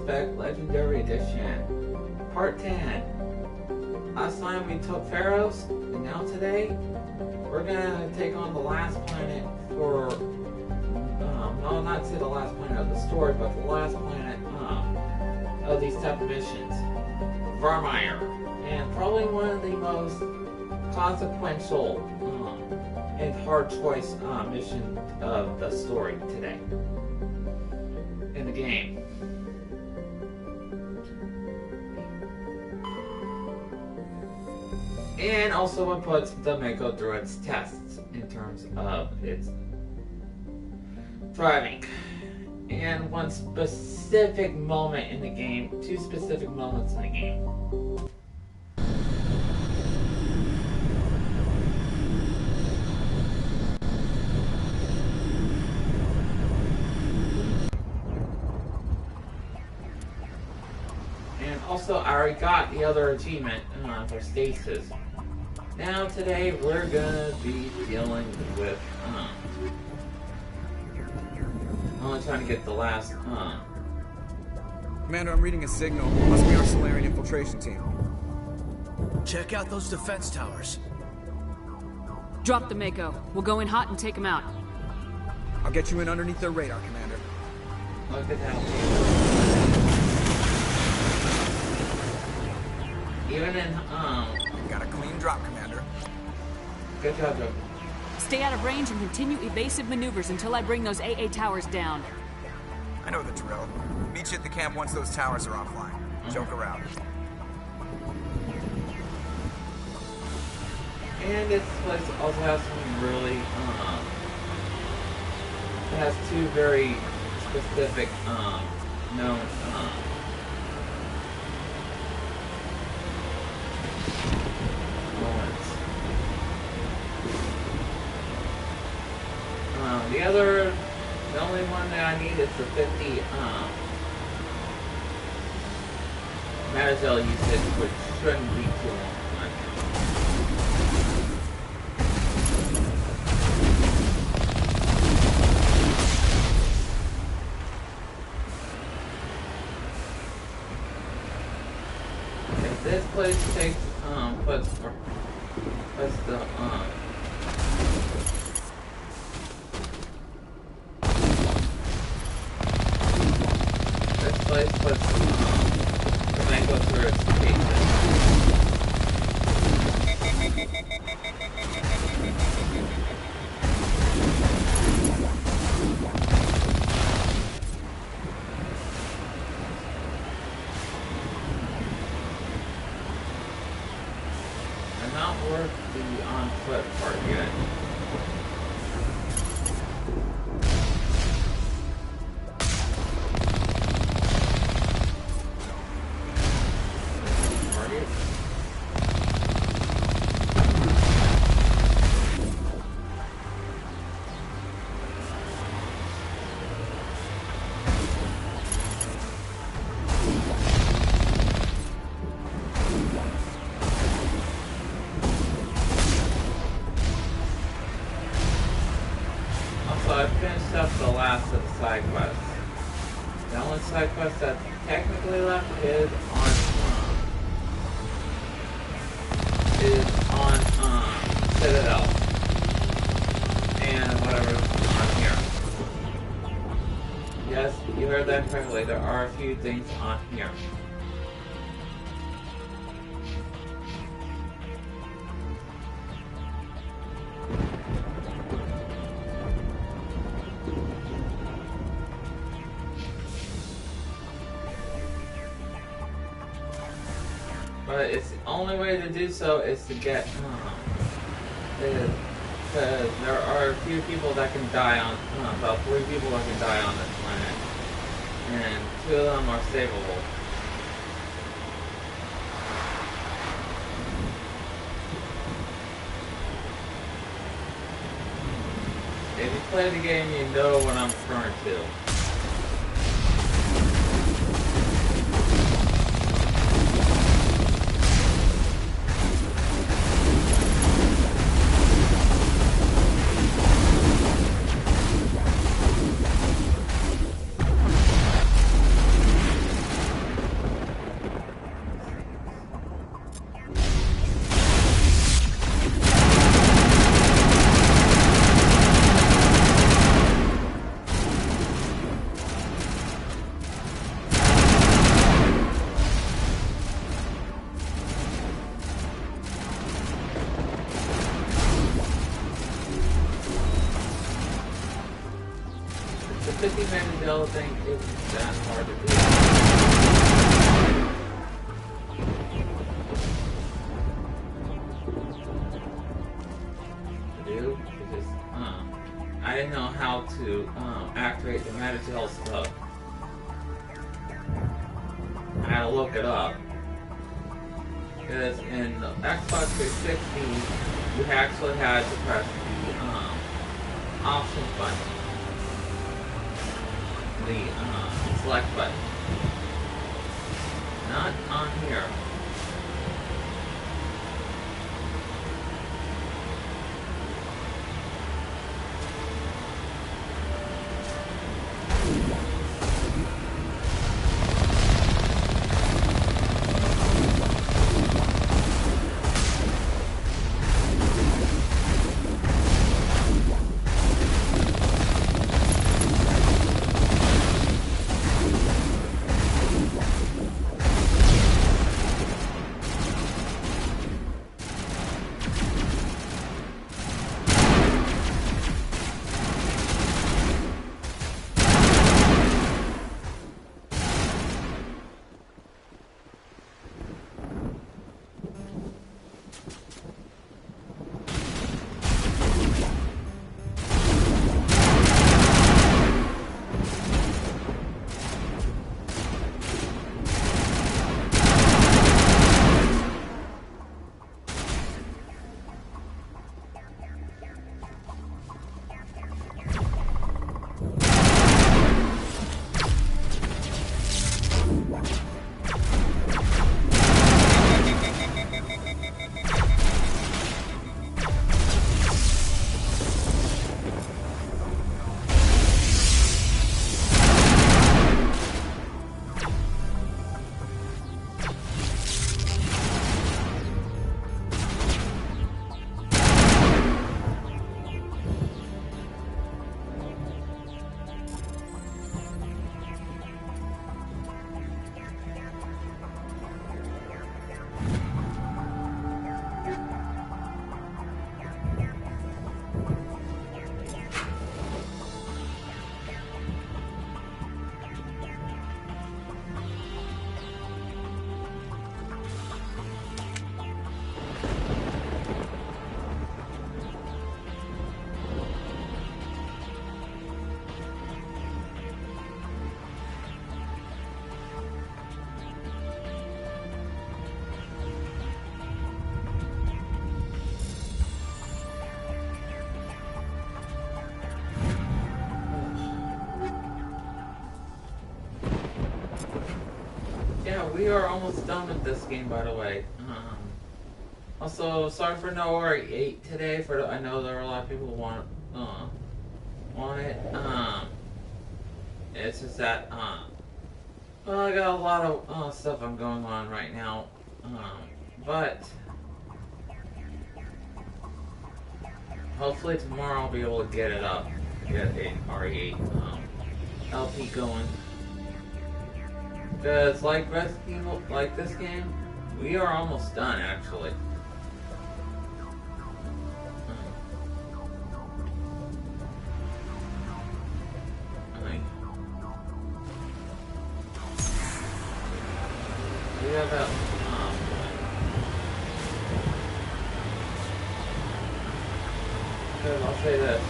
Spec Legendary Edition, Part 10. Last time we took Pharaohs, and now today, we're gonna take on the last planet for, no, not say the last planet of the story, but the last planet, of these type of missions. Virmire. And probably one of the most consequential, and hard choice, mission of the story today. In the game. And also what puts the Mako through its tests in terms of its driving. And one specific moment in the game, two specific moments in the game. And also, I already got the other achievement for stasis. Now today we're gonna be dealing with I'm only trying to get the last Commander, I'm reading a signal. It must be our Solarian infiltration team. Check out those defense towers. Drop the Mako. We'll go in hot and take them out. I'll get you in underneath their radar, Commander. look at that. Even in Got a clean drop, Commander. good job, Joe. Stay out of range and continue evasive maneuvers until I bring those AA towers down. I know the drill. Meet you at the camp once those towers are offline. Joke around. And this place also has some really, it has two very specific, known, moments. The only one that I need is the 50, Matazelle usage, which shouldn't be too long. This place takes, puts the, this place puts, the mango through its cases. Not worth the on foot part yet. Target. So I finished up the last of the side quests. The only side quest that's technically left is on Citadel and whatever's on here. Yes, you heard that correctly. There are a few things on here. But it's the only way to do so is to get, because there are a few people that can die on, about 3 people that can die on this planet, and 2 of them are savable. If you play the game, you know what I'm referring to. don't think it's that hard to do. I didn't know how to activate the Metagel stuff. I had to look it up. Because in the Xbox 360, you actually had to press the options button. The select button. Not on here. Yeah, we are almost done with this game, by the way. Also, sorry for no RE8 today. I know there are a lot of people who want it. It's just that well, I got a lot of stuff I'm going on right now. But hopefully tomorrow I'll be able to get it up, get a RE8 LP going. Because like this game, we are almost done actually. We have that. Because I'll say this,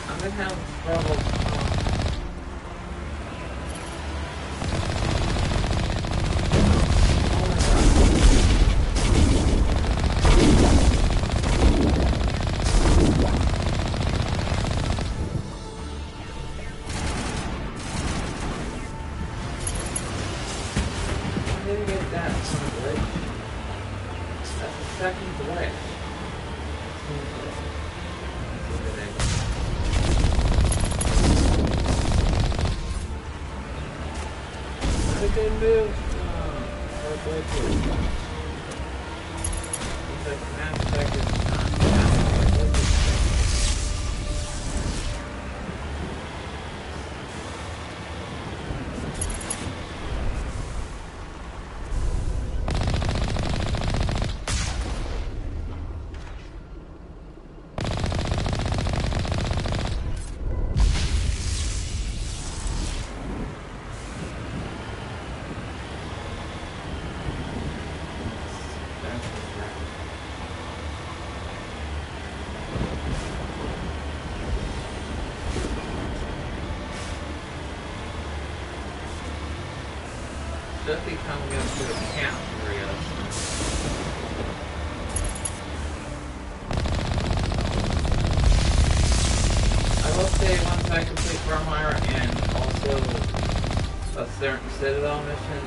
I'm gonna have trouble. should be coming up to the camp area. I will say once I complete virmire and also a certain Citadel mission,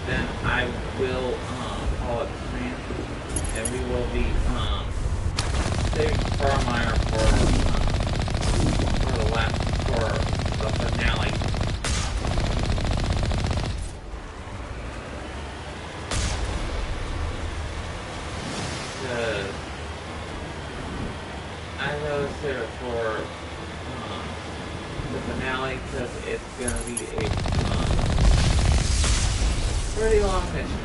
then I will call it stream, and we will be saving virmire for the finale. I noticed it for the finale because it's gonna be a pretty long mission.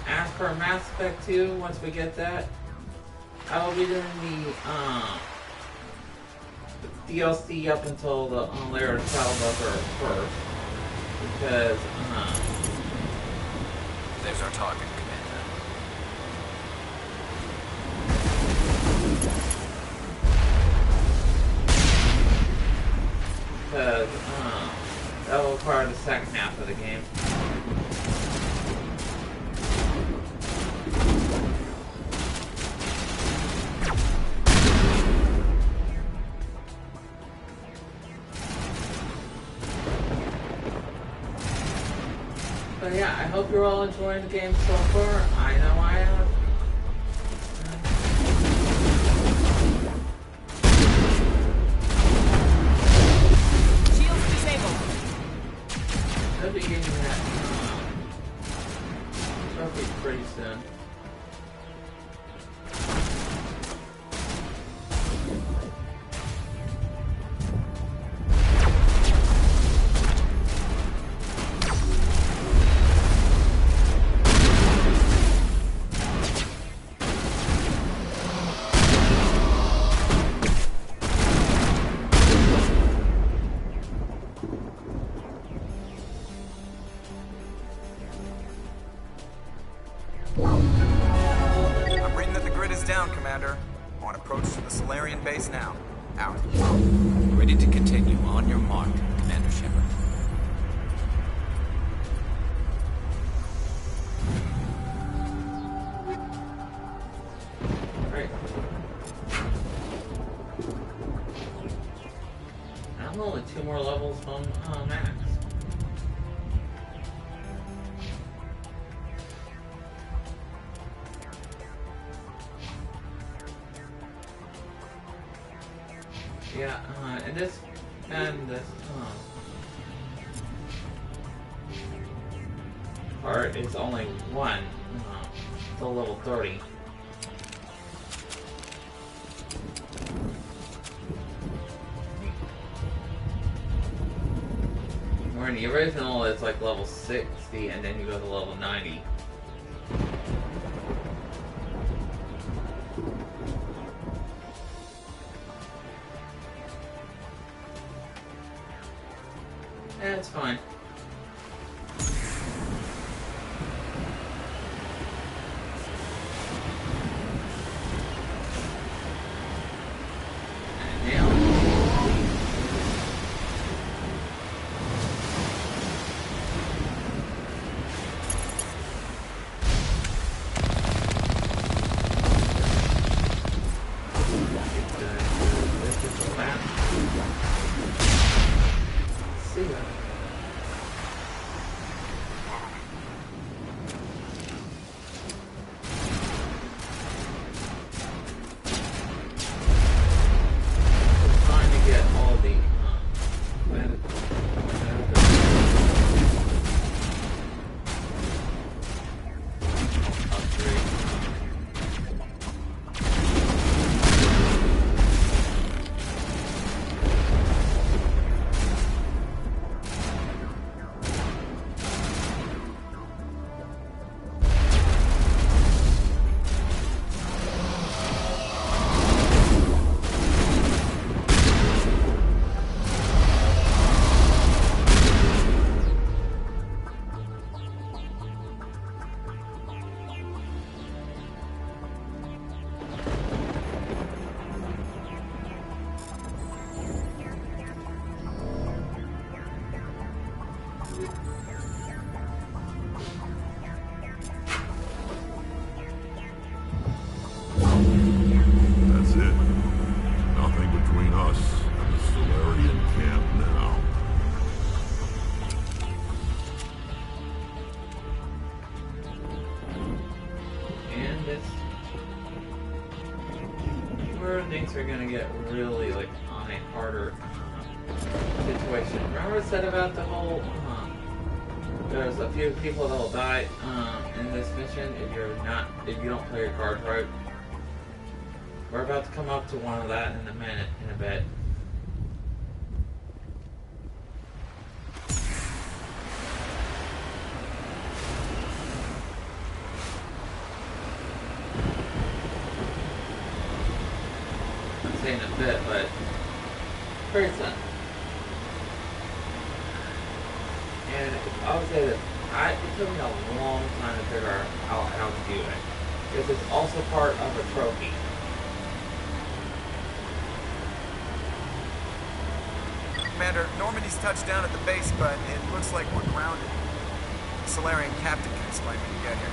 As for Mass Effect 2, once we get that, I will be doing the DLC up until the layer of Salvador first, because there's our target, Commander. Because that will require the second half of the game. But yeah, I hope you're all enjoying the game so far. I know I have. Shields disabled. I'll be getting that trophy pretty soon. I'm reading that the grid is down, Commander. On approach to the Solarian base now. Out. Ready to continue. On your mark, Commander Shepard. Right. I'm only 2 more levels from max. Yeah, and this part is only 1 till level 30. Where in the original it's like level 60 and then you go to level 90. Yeah, it's fine. And now, this is the map. See ya. Trying to get all the planets. things are gonna get really like on a harder situation. Remember I said about the whole there's a few people that will die in this mission if you don't play your cards right. We're about to come up to one of that in a bit. I'm saying a bit, but very soon. And I would say that it took me a long time to figure out how to do it. Because it's also part of a trophy. Commander, Normandy's touched down at the base, but it looks like we're grounded. The Solarian captain can explain when you get here.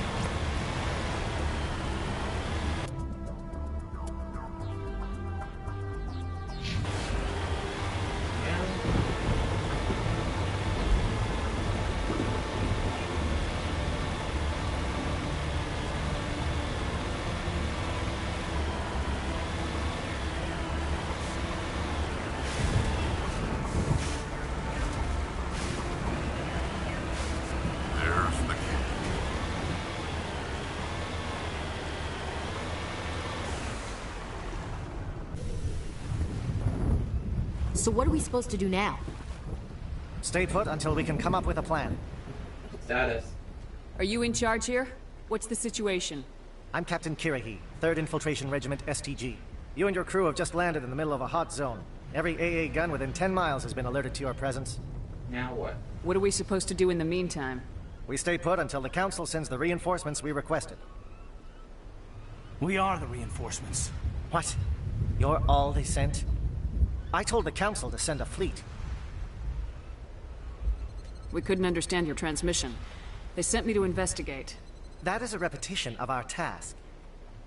So what are we supposed to do now? Stay put until we can come up with a plan. Status. Are you in charge here? What's the situation? I'm Captain Kirahi, 3rd Infiltration Regiment STG. You and your crew have just landed in the middle of a hot zone. Every AA gun within 10 miles has been alerted to your presence. Now what? What are we supposed to do in the meantime? We stay put until the Council sends the reinforcements we requested. We are the reinforcements. What? You're all they sent? I told the Council to send a fleet. We couldn't understand your transmission. They sent me to investigate. That is a repetition of our task.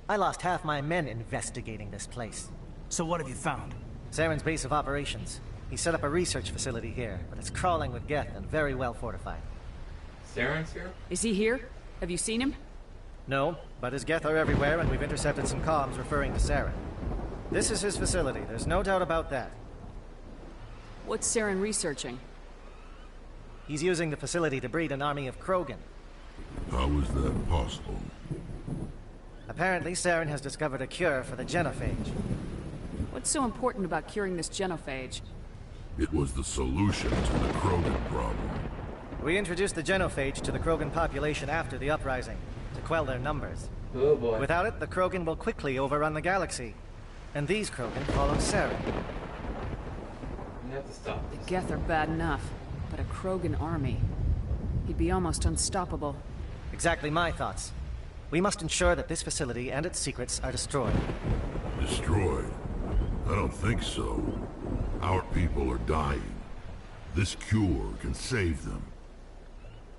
I lost half my men investigating this place. So what have you found? Saren's base of operations. He set up a research facility here, but it's crawling with Geth and very well fortified. Saren's here? Is he here? Have you seen him? No, but his Geth are everywhere and we've intercepted some comms referring to Saren. This is his facility, there's no doubt about that. What's Saren researching? He's using the facility to breed an army of Krogan. How is that possible? Apparently, Saren has discovered a cure for the genophage. What's so important about curing this genophage? It was the solution to the Krogan problem. We introduced the genophage to the Krogan population after the uprising, to quell their numbers. Oh boy. Without it, the Krogan will quickly overrun the galaxy. And these Krogan follow Saren. We have to stop The this. Geth are bad enough, but a Krogan army. He'd be almost unstoppable. Exactly my thoughts. We must ensure that this facility and its secrets are destroyed. Destroyed? I don't think so. Our people are dying. This cure can save them.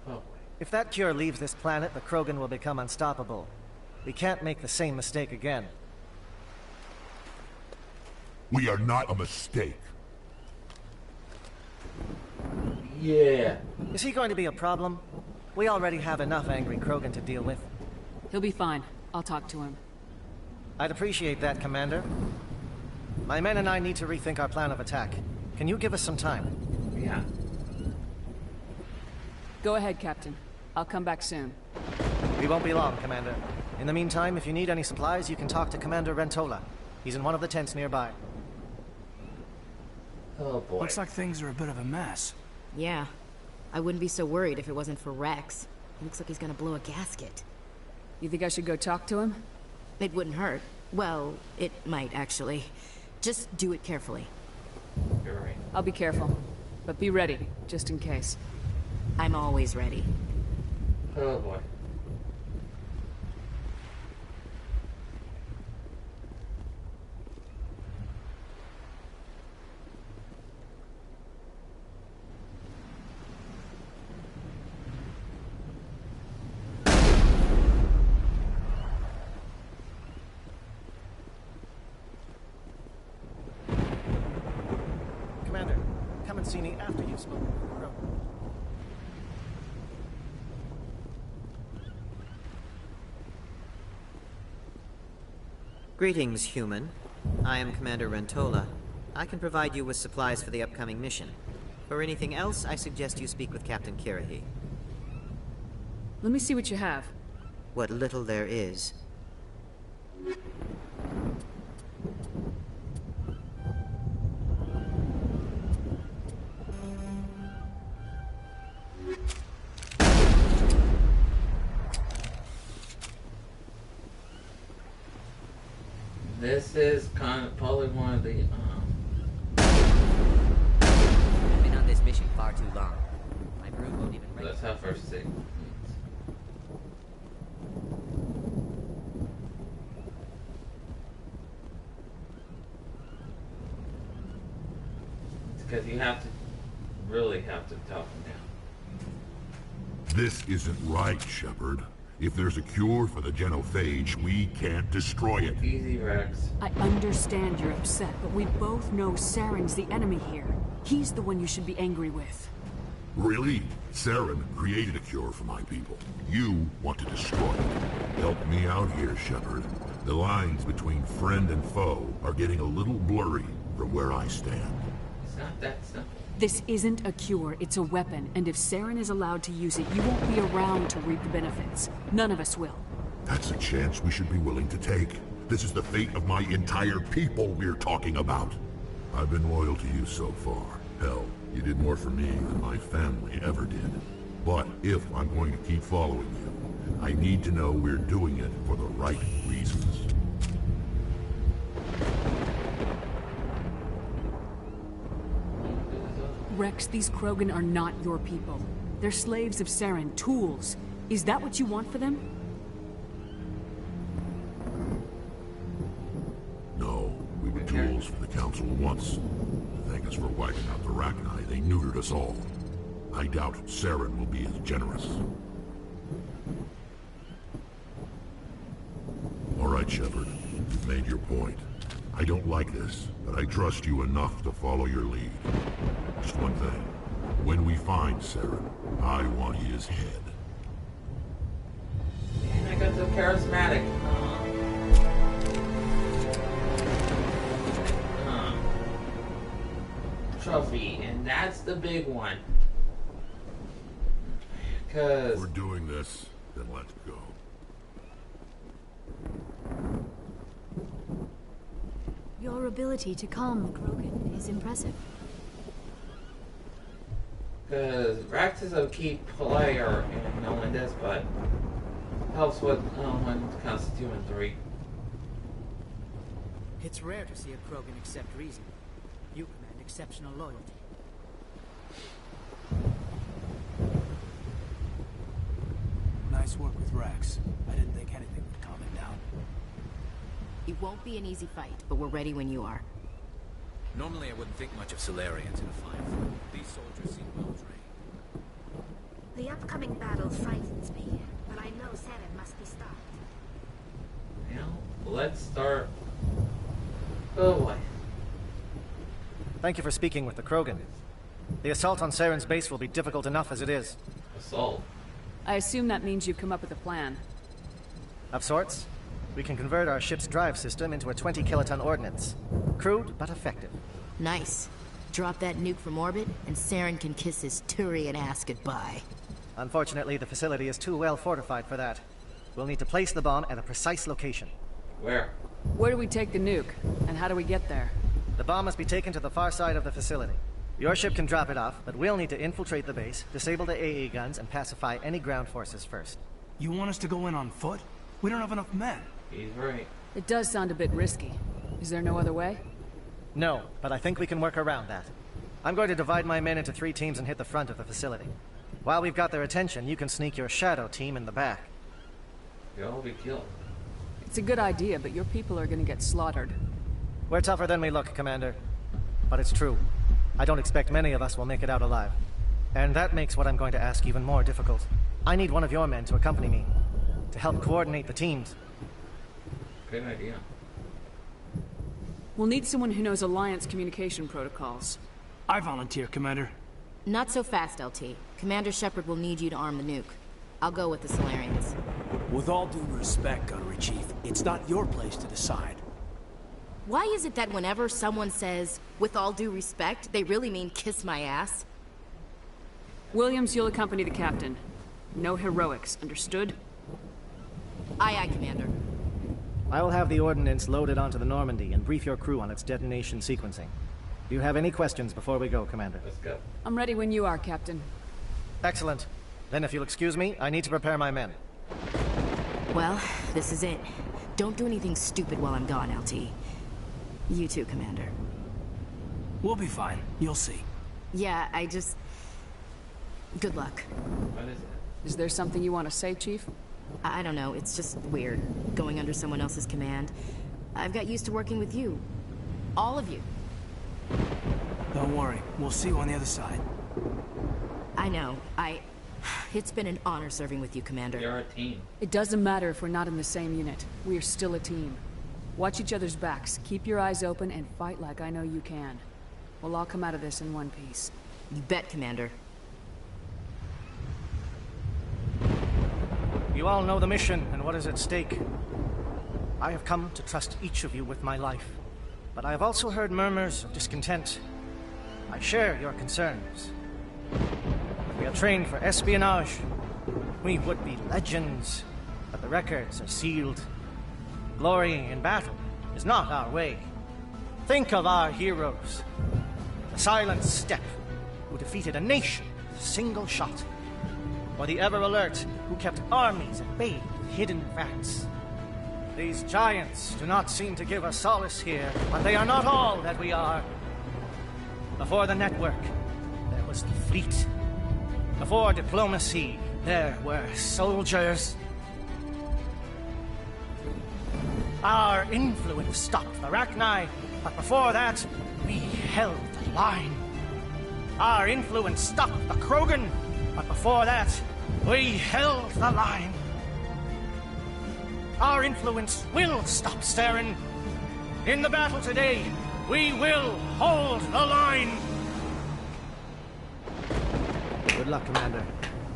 Oh boy. If that cure leaves this planet, the Krogan will become unstoppable. We can't make the same mistake again. We are not a mistake. Yeah. Is he going to be a problem? We already have enough angry Krogan to deal with. He'll be fine. I'll talk to him. I'd appreciate that, Commander. My men and I need to rethink our plan of attack. Can you give us some time? Yeah. Go ahead, Captain. I'll come back soon. We won't be long, Commander. In the meantime, if you need any supplies, you can talk to Commander Rentola. He's in one of the tents nearby. Oh boy. Looks like things are a bit of a mess. Yeah. I wouldn't be so worried if it wasn't for Rex. Looks like he's gonna blow a gasket. You think I should go talk to him? It wouldn't hurt. Well, it might, actually. Just do it carefully. You're right. I'll be careful. But be ready, just in case. I'm always ready. Oh boy. Commander, come and see me after you've spoken with the Krogan. Greetings, human. I am Commander Rentola. I can provide you with supplies for the upcoming mission. For anything else, I suggest you speak with Captain Kirahi. Let me see what you have. What little there is. This is kind of probably one of the I've been on this mission far too long. My brew won't even break. let's have first six. Because you have to really have to talk them down. This isn't right, Shepard. If there's a cure for the genophage, we can't destroy it. Easy, Rex. I understand you're upset, but we both know Saren's the enemy here. He's the one you should be angry with. Really? Saren created a cure for my people. You want to destroy it. Help me out here, Shepard. The lines between friend and foe are getting a little blurry from where I stand. It's not that simple. This isn't a cure, it's a weapon, and if Saren is allowed to use it, you won't be around to reap the benefits. None of us will. That's a chance we should be willing to take. This is the fate of my entire people we're talking about. I've been loyal to you so far. Hell, you did more for me than my family ever did. But if I'm going to keep following you, I need to know we're doing it for the right reasons. Rex, these Krogan are not your people. They're slaves of Saren, tools. Is that what you want for them? No, we were tools for the Council once. To thank us for wiping out the Rachni, they neutered us all. I doubt Saren will be as generous. All right, Shepard. You've made your point. I don't like this, but I trust you enough to follow your lead. Just one thing. When we find Saren, I want his head. And I got the charismatic trophy, and that's the big one. Because If we're doing this, then let's go. Your ability to calm the Krogan is impressive. Because Rex is a key player in knowing this, but helps with when it comes to 2 and 3. It's rare to see a Krogan accept reason. You command exceptional loyalty. Nice work with Rex. I didn't think anything would calm him down. It won't be an easy fight, but we're ready when you are. Normally I wouldn't think much of Solarians in a fight. These soldiers seem well trained. The upcoming battle frightens me, but I know Saren must be stopped. Now, let's start. Oh boy. Thank you for speaking with the Krogan. The assault on Saren's base will be difficult enough as it is. Assault. I assume that means you've come up with a plan. Of sorts. We can convert our ship's drive system into a 20-kiloton ordnance. Crude, but effective. Nice. Drop that nuke from orbit, and Saren can kiss his Turian ass goodbye. Unfortunately, the facility is too well fortified for that. We'll need to place the bomb at a precise location. Where? Where do we take the nuke? And how do we get there? The bomb must be taken to the far side of the facility. Your ship can drop it off, but we'll need to infiltrate the base, disable the AA guns, and pacify any ground forces first. You want us to go in on foot? We don't have enough men. He's right. It does sound a bit risky. Is there no other way? No, but I think we can work around that. I'm going to divide my men into 3 teams and hit the front of the facility. While we've got their attention, you can sneak your shadow team in the back. They'll all be killed. It's a good idea, but your people are gonna get slaughtered. We're tougher than we look, Commander. But it's true. I don't expect many of us will make it out alive. And that makes what I'm going to ask even more difficult. I need one of your men to accompany me, to help coordinate the teams. Good idea. We'll need someone who knows Alliance communication protocols. I volunteer, Commander. Not so fast, LT. Commander Shepard will need you to arm the nuke. I'll go with the Solarians. With all due respect, Gunnery Chief, it's not your place to decide. Why is it that whenever someone says, with all due respect, they really mean kiss my ass? Williams, you'll accompany the captain. No heroics, understood? Aye, aye, Commander. I will have the ordnance loaded onto the Normandy and brief your crew on its detonation sequencing. Do you have any questions before we go, Commander? Let's go. I'm ready when you are, Captain. Excellent. Then if you'll excuse me, I need to prepare my men. Well, this is it. Don't do anything stupid while I'm gone, LT. You too, Commander. We'll be fine. You'll see. Yeah, good luck. What is it? Is there something you want to say, Chief? I don't know, it's just weird, going under someone else's command. I've got used to working with you. All of you. Don't worry. We'll see you on the other side. I know. It's been an honor serving with you, Commander. You're a team. It doesn't matter if we're not in the same unit. We are still a team. Watch each other's backs, keep your eyes open, and fight like I know you can. We'll all come out of this in one piece. You bet, Commander. You all know the mission and what is at stake. I have come to trust each of you with my life, but I have also heard murmurs of discontent. I share your concerns. We are trained for espionage. We would be legends, but the records are sealed. Glorying in battle is not our way. Think of our heroes. The silent step who defeated a nation with a single shot. Or the ever-alert who kept armies at bay with hidden facts. These giants do not seem to give us solace here, but they are not all that we are. Before the network, there was the fleet. Before diplomacy, there were soldiers. Our influence stopped the Rachni, but before that, we held the line. Our influence stopped the Krogan, but before that, we held the line. Our influence will stop Saren. In the battle today, we will hold the line. Good luck, Commander.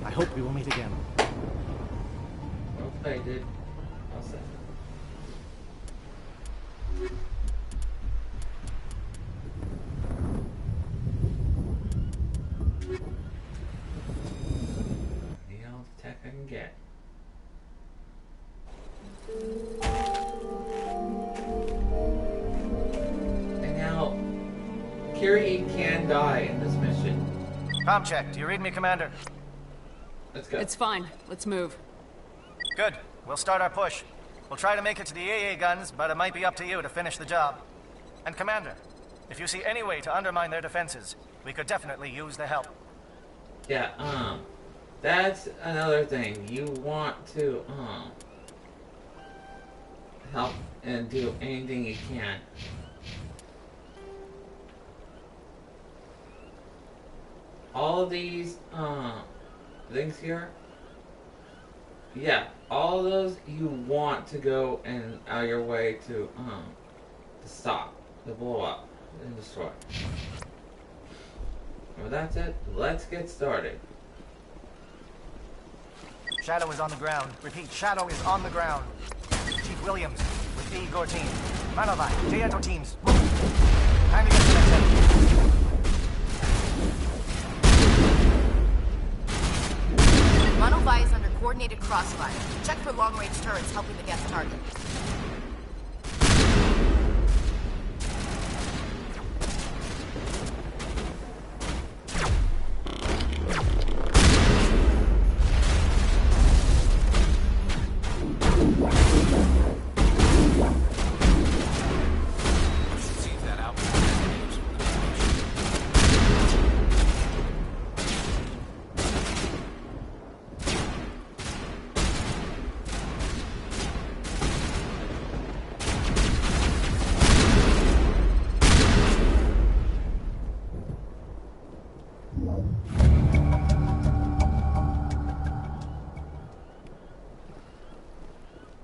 I hope we will meet again. Okay, dude. I'll say. The old tech I can get. And now, Kiri can die in this mission. Comm check. Do you read me, Commander? Let's go. It's fine. Let's move. Good. We'll start our push. We'll try to make it to the AA guns, but it might be up to you to finish the job. And Commander, if you see any way to undermine their defenses, we could definitely use the help. Yeah, that's another thing. You want to, help and do anything you can. All of these, things here, yeah, all of those you want to go and out of your way to stop, to blow up, and destroy. Well, that's it. Let's get started. Shadow is on the ground. Repeat, Shadow is on the ground. Chief Williams with the Igor team. Manovai, Teato teams. Move. Time to get to the next enemy. Manovai is under coordinated crossfire. Check for long-range turrets helping the guest target.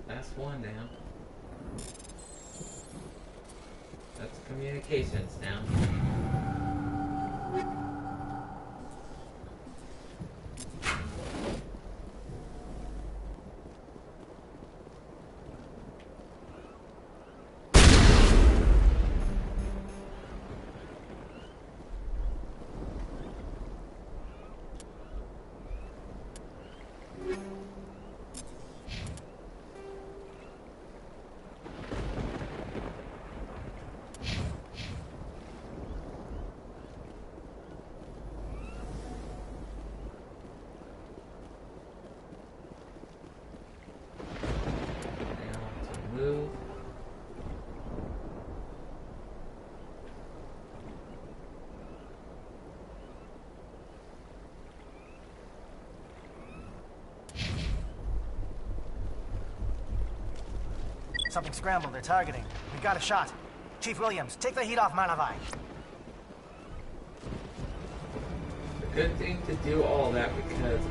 That's one now. That's communications now. Something scrambled they're targeting. We got a shot. Chief Williams, take the heat off Manavai. A good thing to do all that because,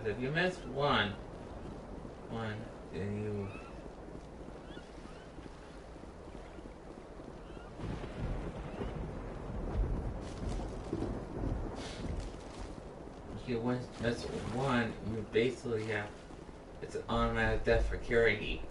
if you missed one, then you... If you miss one, you basically have... It's an automatic death for Kirigi.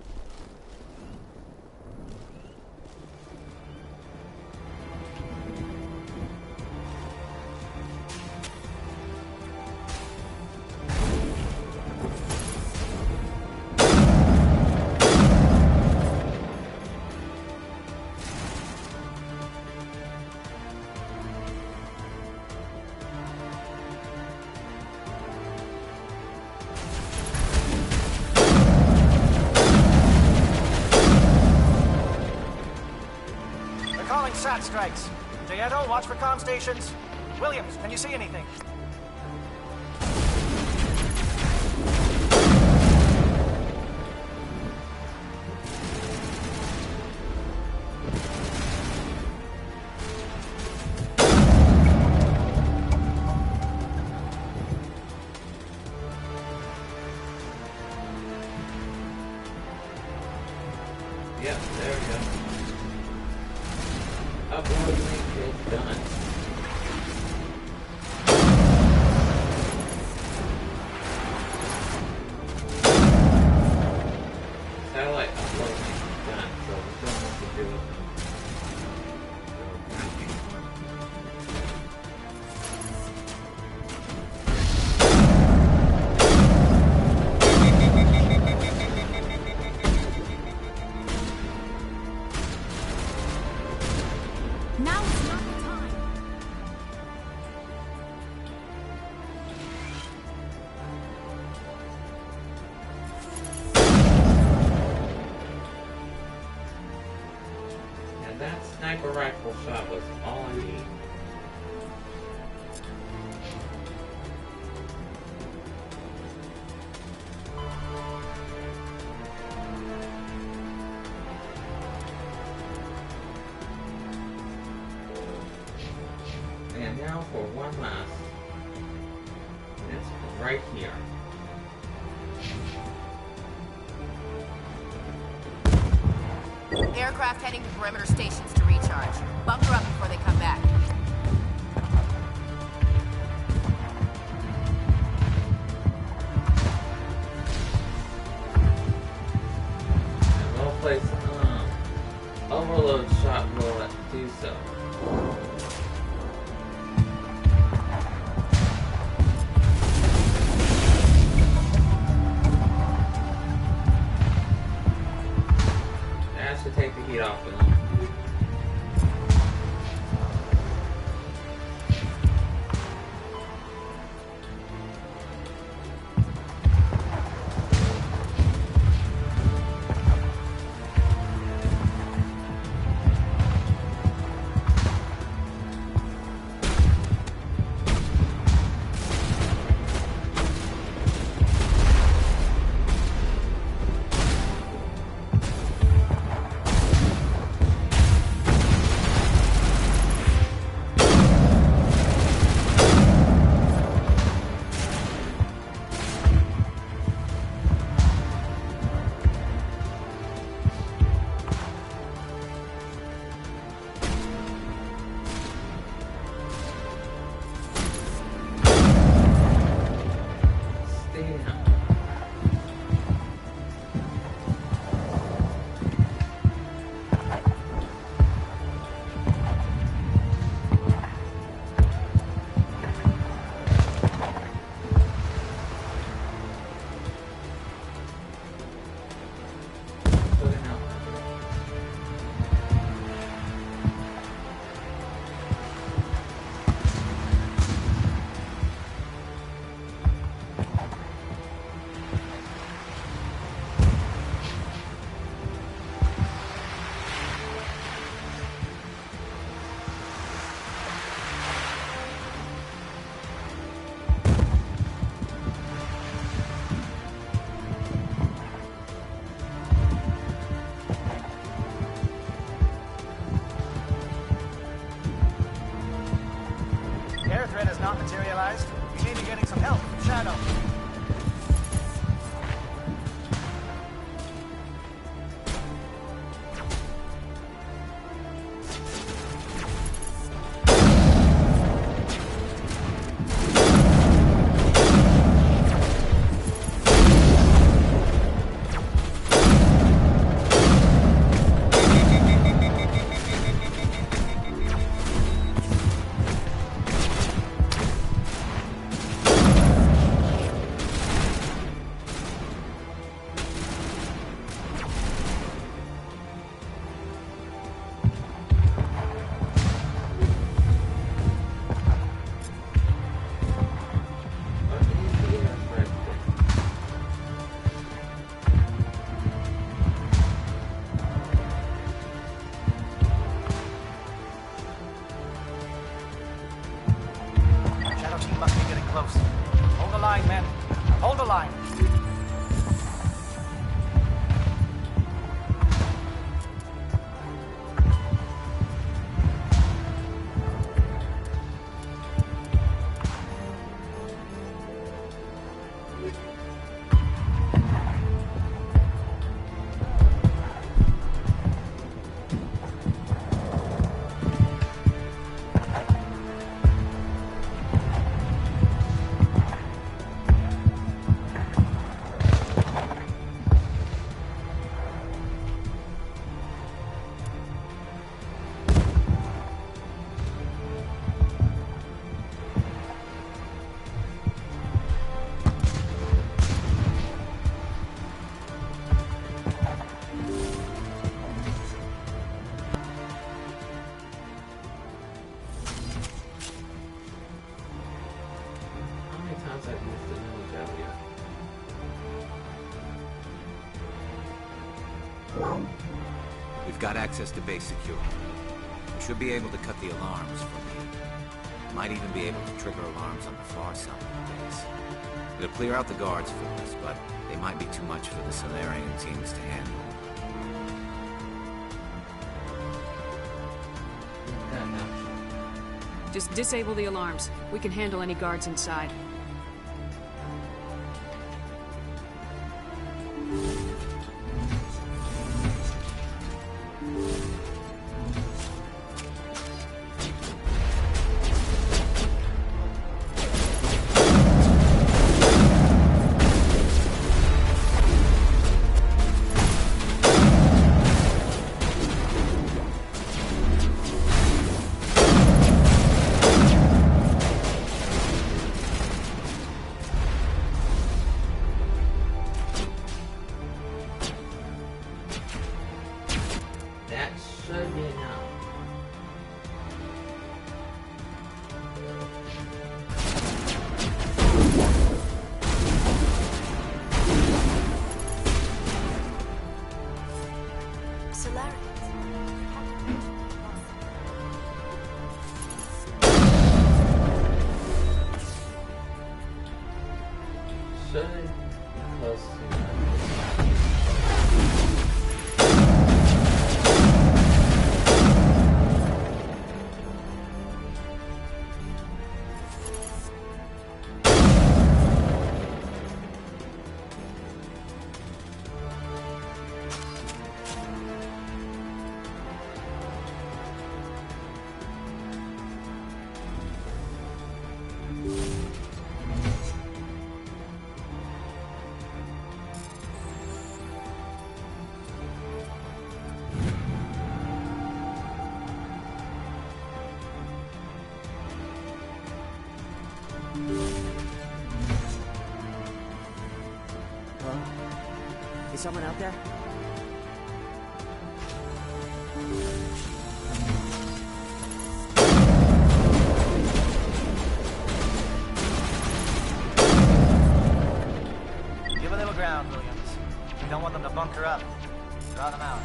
SAT strikes. Dieto, watch for comm stations. Williams, can you see anything? Yep, there we go. Upload link is done. Satellite upload link is done, so we still have to do it. Now is not the time. And that sniper rifle shot was all I need. And now for one last. And it's right here. Aircraft heading to perimeter stations to recharge. Bunker up before they come back. And we'll place overload shot will do so. That should take the heat off of them. We've got access to base security. We should be able to cut the alarms from here. Might even be able to trigger alarms on the far side of the base. It'll clear out the guards for us, but they might be too much for the Solarian teams to handle. Just disable the alarms. We can handle any guards inside. That should be enough. Should be close to Hello? Is someone out there? Give a little ground, Williams. We don't want them to bunker up. Draw them out.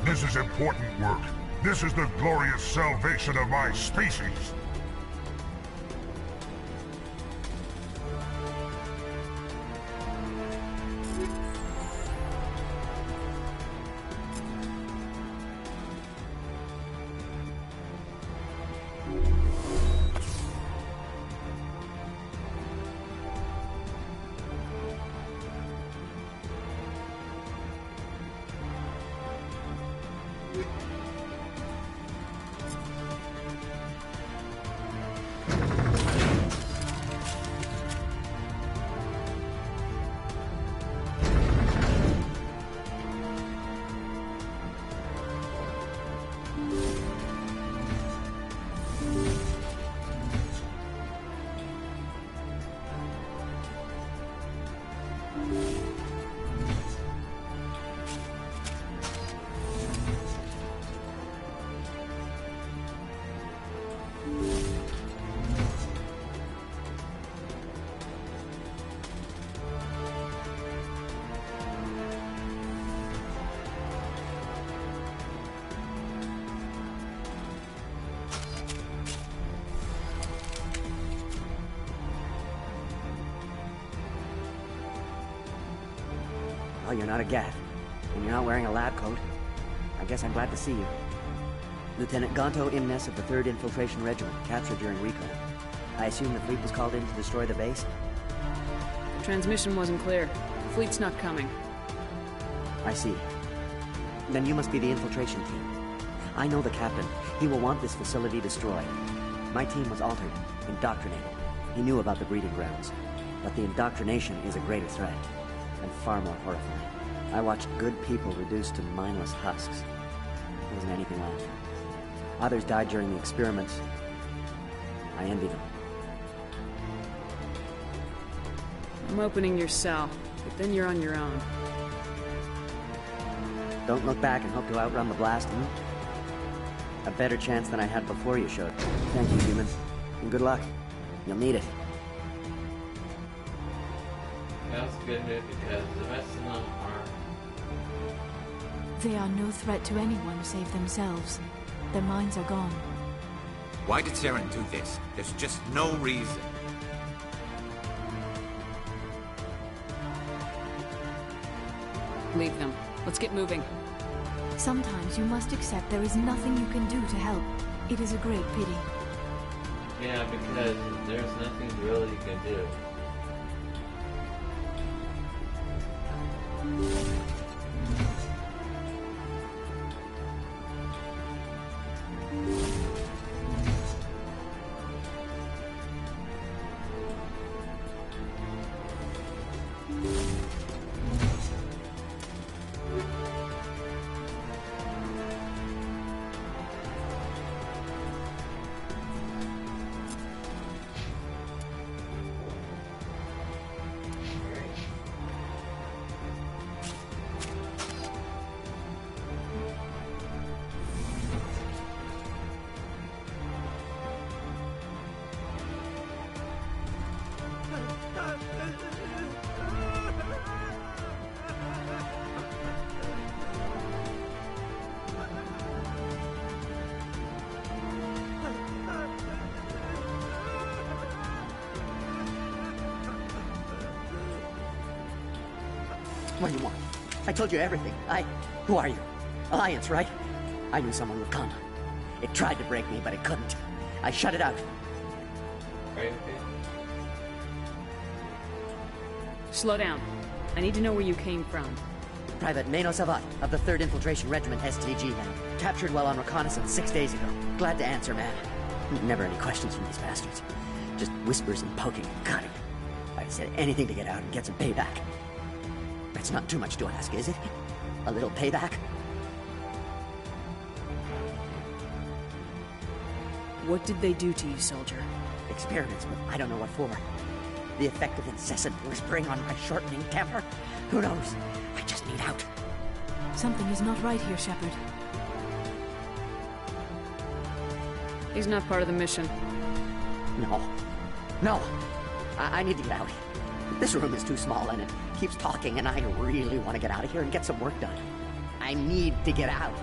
This is important work. This is the glorious salvation of my species. Well, you're not a Gat, and you're not wearing a lab coat. I guess I'm glad to see you. Lieutenant Gonto Imnes of the 3rd Infiltration Regiment, captured during recon. I assume the fleet was called in to destroy the base? The transmission wasn't clear. The fleet's not coming. I see. Then you must be the infiltration team. I know the captain. He will want this facility destroyed. My team was altered, indoctrinated. He knew about the breeding grounds. But the indoctrination is a greater threat, and far more horrifying. I watched good people reduced to mindless husks. There wasn't anything left. Others died during the experiments. I envy them. I'm opening your cell, but then you're on your own. Don't look back and hope to outrun the blast, hmm? A better chance than I had before you showed. Thank you, humans. And good luck. You'll need it. That's good news because the rest of them are... They are no threat to anyone save themselves. Their minds are gone. Why did Saren do this? There's just no reason. Leave them. Let's get moving. Sometimes you must accept there is nothing you can do to help. It is a great pity. Yeah, because there's nothing really you can do. What do you want? I told you everything. Who are you? Alliance, right? I knew someone with Khan. It tried to break me, but it couldn't. I shut it out. Right, okay. Slow down. I need to know where you came from. Private Mano Savat of the 3rd Infiltration Regiment STG, man. Captured while on reconnaissance 6 days ago. Glad to answer, man. Never any questions from these bastards. Just whispers and poking and cutting. I said anything to get out and get some payback. That's not too much to ask, is it? A little payback? What did they do to you, soldier? Experiments, but I don't know what for. The effect of incessant whispering on my shortening temper? Who knows? I just need out. Something is not right here, Shepard. He's not part of the mission. No. I need to get out. This room is too small and it keeps talking and I really want to get out of here and get some work done. I need to get out.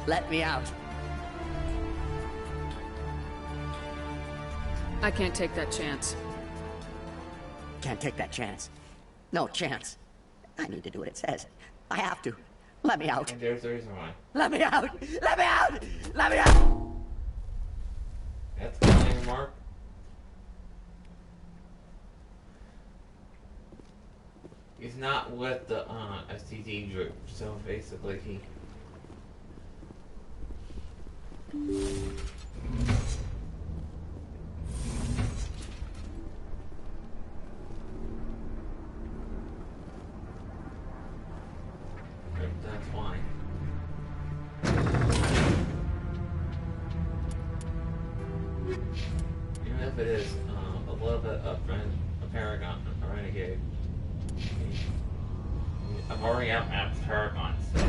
Let me out. I can't take that chance. Can't take that chance. No chance. I need to do what it says. I have to. Let me out. And there's the reason why. Let me out! Let me out! Let me out! That's the name, Mark. He's not with the STD group, so basically he... That's why. Even if it is a little bit of a Paragon, a Renegade. I've already outmapped Paragon, so...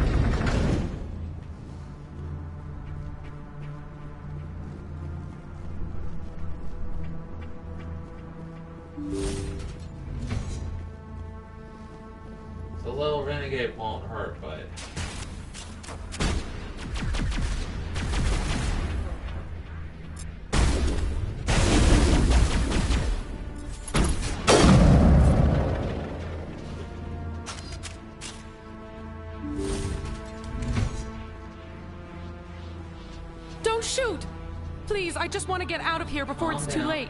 So little Renegade won't hurt, but... Please, I just want to get out of here before it's too late.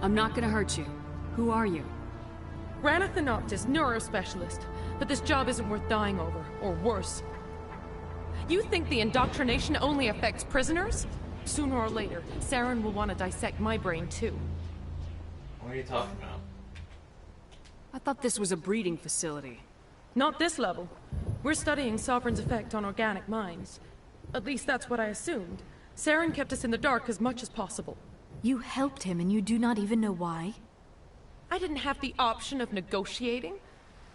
I'm not gonna hurt you. Who are you? Ranathanoptis, neurospecialist. But this job isn't worth dying over, or worse. You think the indoctrination only affects prisoners? Sooner or later, Saren will want to dissect my brain too. What are you talking about? I thought this was a breeding facility. Not this level. We're studying Sovereign's effect on organic minds. At least that's what I assumed. Saren kept us in the dark as much as possible. You helped him and you do not even know why? I didn't have the option of negotiating.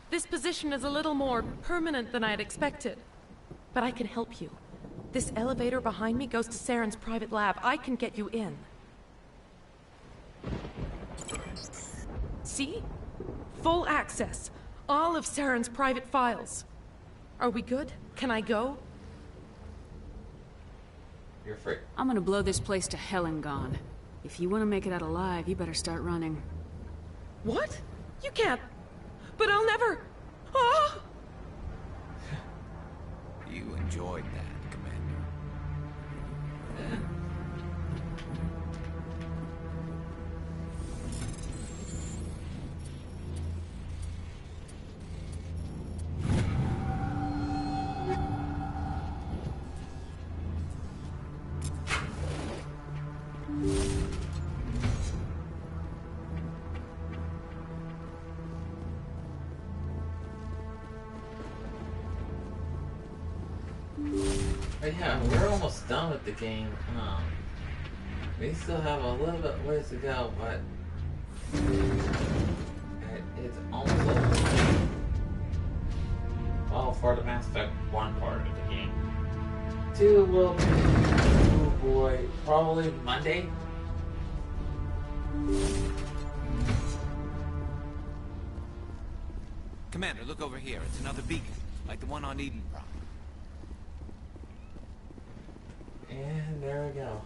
This position is a little more permanent than I had expected. But I can help you. This elevator behind me goes to Saren's private lab. I can get you in. See? Full access. All of Saren's private files. Are we good? Can I go? You're free. I'm gonna blow this place to hell and gone. If you want to make it out alive, you better start running. What? You can't. But I'll never. Oh! You enjoyed that, Commander. But yeah, we're almost done with the game. We still have a little bit ways to go, but it's almost over. Well, for the Mass Effect 1 part of the game. 2 will be, oh boy, probably Monday. Commander, look over here. It's another beacon, like the one on Eden Prime. And there we go.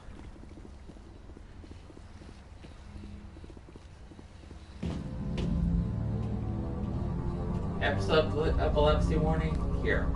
Episode epilepsy warning here.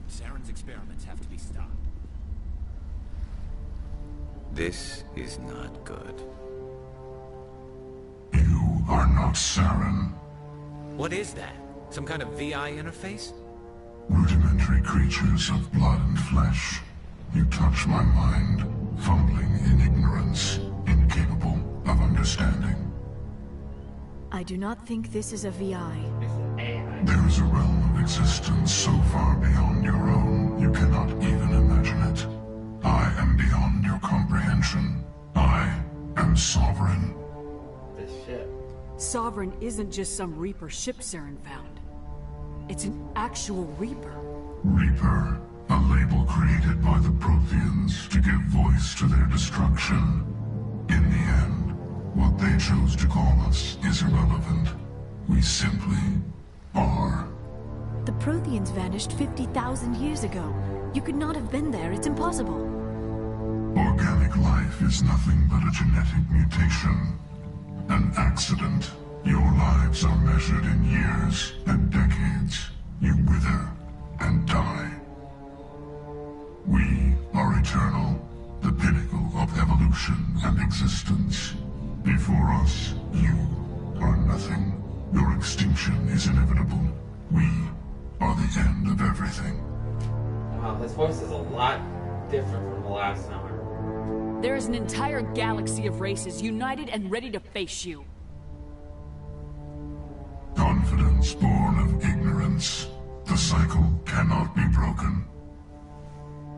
Saren's experiments have to be stopped. This is not good. You are not Saren. What is that? Some kind of VI interface? Rudimentary creatures of blood and flesh. You touch my mind, fumbling in ignorance, incapable of understanding. I do not think this is a VI. There is a realm of existence so far beyond your own, you cannot even imagine it. I am beyond your comprehension. I am Sovereign. This ship. Sovereign isn't just some Reaper ship Saren found. It's an actual Reaper. Reaper, a label created by the Protheans to give voice to their destruction. In the end, what they chose to call us is irrelevant. We simply are. The Protheans vanished 50,000 years ago. You could not have been there. It's impossible. Organic life is nothing but a genetic mutation. An accident. Your lives are measured in years and decades. You wither and die. We are eternal, the pinnacle of evolution and existence. Before us, you are nothing. Your extinction is inevitable. We are the end of everything. Wow, this voice is a lot different from the last time. There is an entire galaxy of races united and ready to face you. Confidence born of ignorance. The cycle cannot be broken.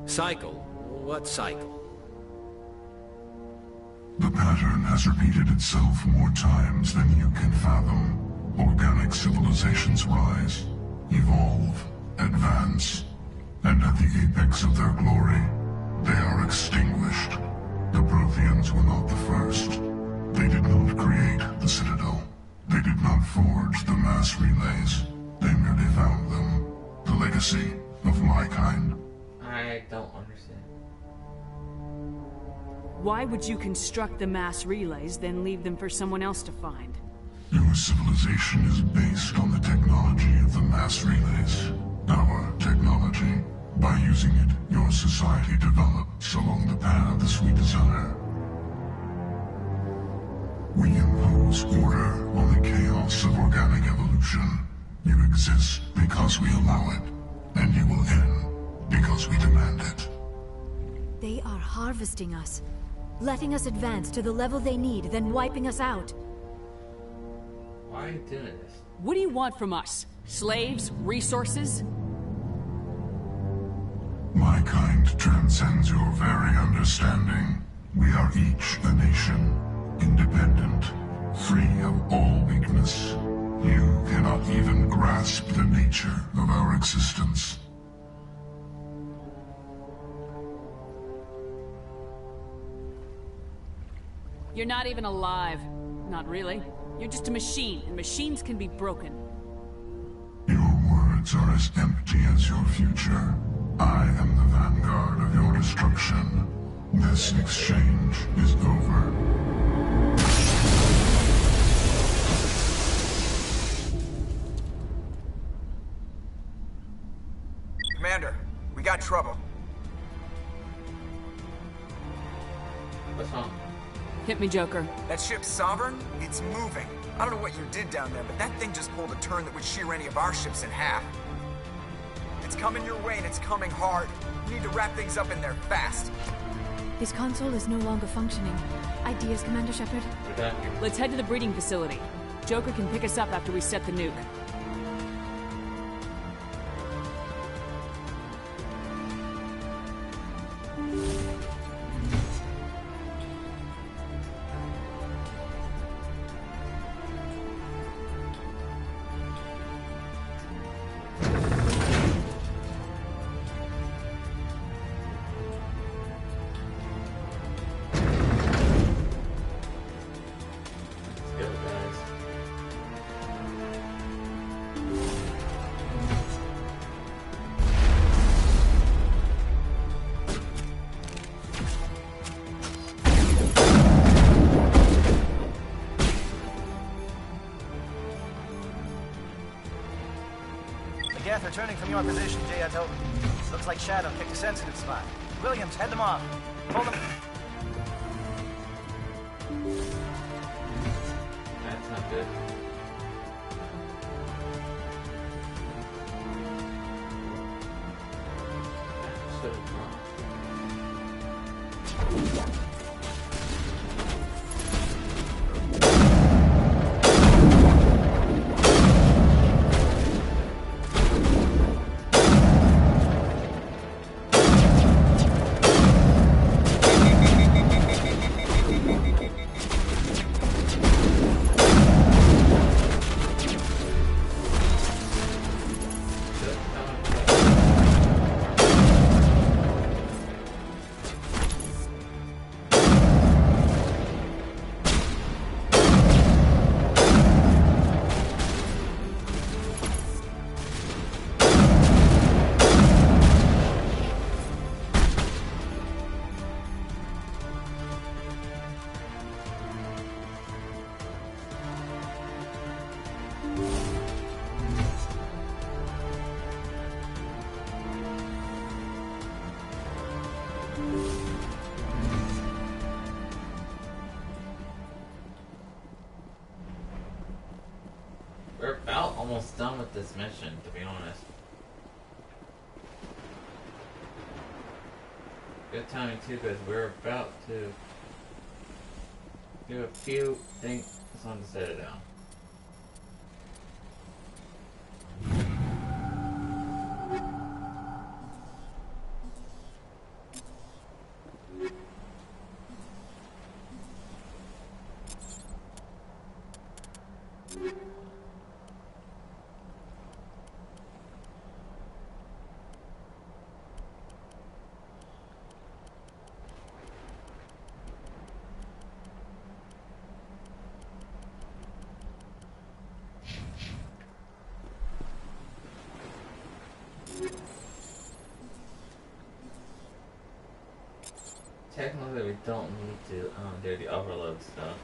Cycle? What cycle? The pattern has repeated itself more times than you can fathom. Organic civilizations rise, evolve, advance, and at the apex of their glory, they are extinguished. The Protheans were not the first. They did not create the Citadel. They did not forge the mass relays. They merely found them. The legacy of my kind. I don't understand. Why would you construct the mass relays, then leave them for someone else to find? Your civilization is based on the technology of the mass relays. Our technology. By using it, your society develops along the paths we desire. We impose order on the chaos of organic evolution. You exist because we allow it, and you will end because we demand it. They are harvesting us, letting us advance to the level they need, then wiping us out. Why are you doing this? What do you want from us? Slaves? Resources? My kind transcends your very understanding. We are each a nation, independent, free of all weakness. You cannot even grasp the nature of our existence. You're not even alive. Not really. You're just a machine, and machines can be broken. Your words are as empty as your future. I am the vanguard of your destruction. This exchange is over. Commander, we got trouble. What's wrong? Hit me, Joker. That ship Sovereign? It's moving. I don't know what you did down there, but that thing just pulled a turn that would shear any of our ships in half. It's coming your way, and it's coming hard. You need to wrap things up in there fast. This console is no longer functioning. Ideas, Commander Shepard? Let's head to the breeding facility. Joker can pick us up after we set the nuke. Geth returning from your position, J.A. Looks like Shadow picked a sensitive spot. Williams, head them off. Pull them. That's not good. That should have gone. We're about almost done with this mission, to be honest. Good timing too, because we're about to do a few things on the Citadel. technically we don't need to do the overload stuff.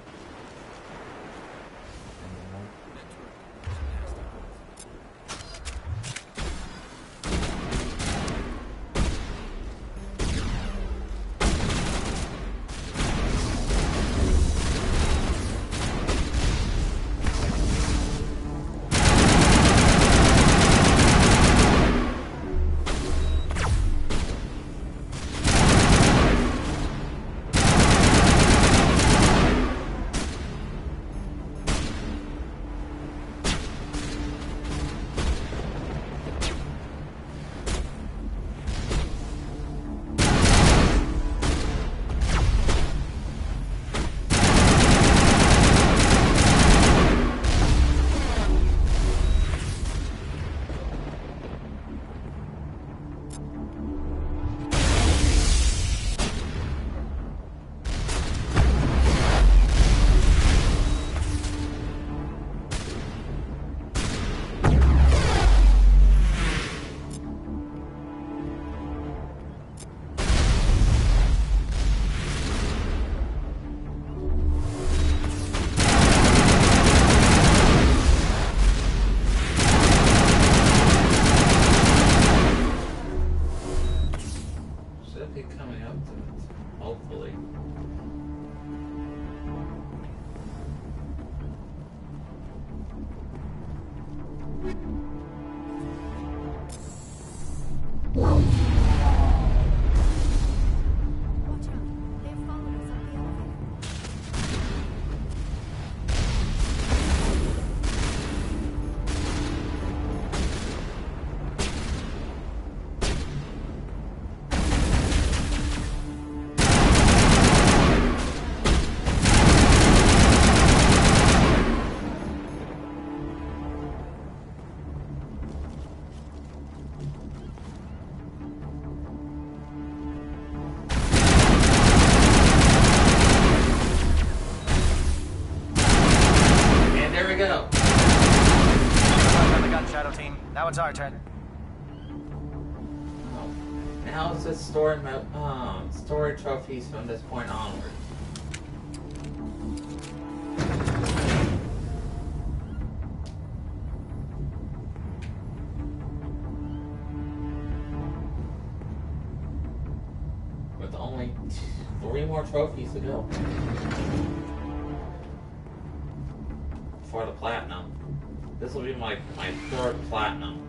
Now it's our turn. Now it's just story trophies from this point onward. With only 3 more trophies to go for the platinum. This will be my 3rd platinum.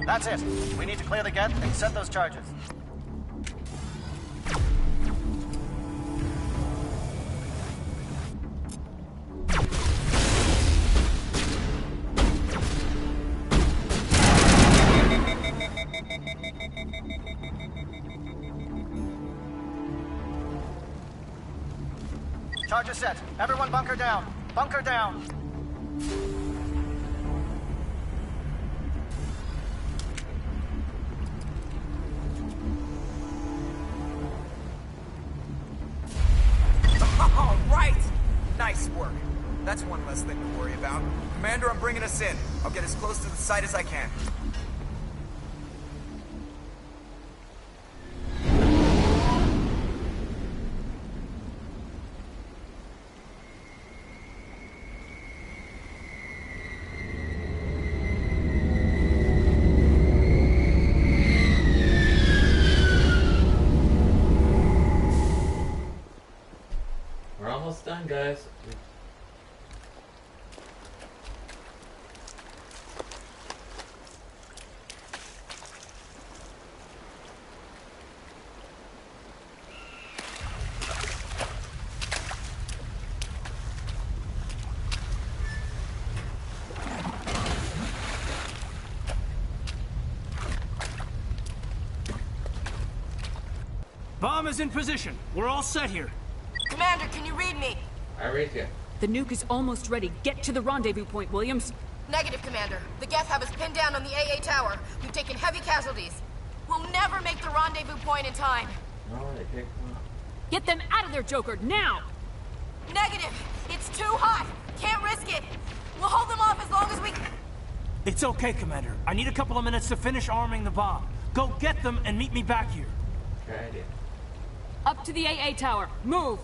That's it. We need to clear the gate and set those charges. Charges set. Everyone bunker down. Bunker down. Nice work. That's one less thing to worry about. Commander, I'm bringing us in. I'll get as close to the site as I can. We're almost done, guys. Bomb is in position. We're all set here. Commander, can you read me? I read you. The nuke is almost ready. Get to the rendezvous point, Williams. Negative, Commander. The Geth have us pinned down on the AA tower. We've taken heavy casualties. We'll never make the rendezvous point in time. No, they picked them up. Get them out of there, Joker, now! Negative. It's too hot. Can't risk it. We'll hold them off as long as we... It's okay, Commander. I need a couple of minutes to finish arming the bomb. Go get them and meet me back here. Okay, idea. Up to the AA tower. Move!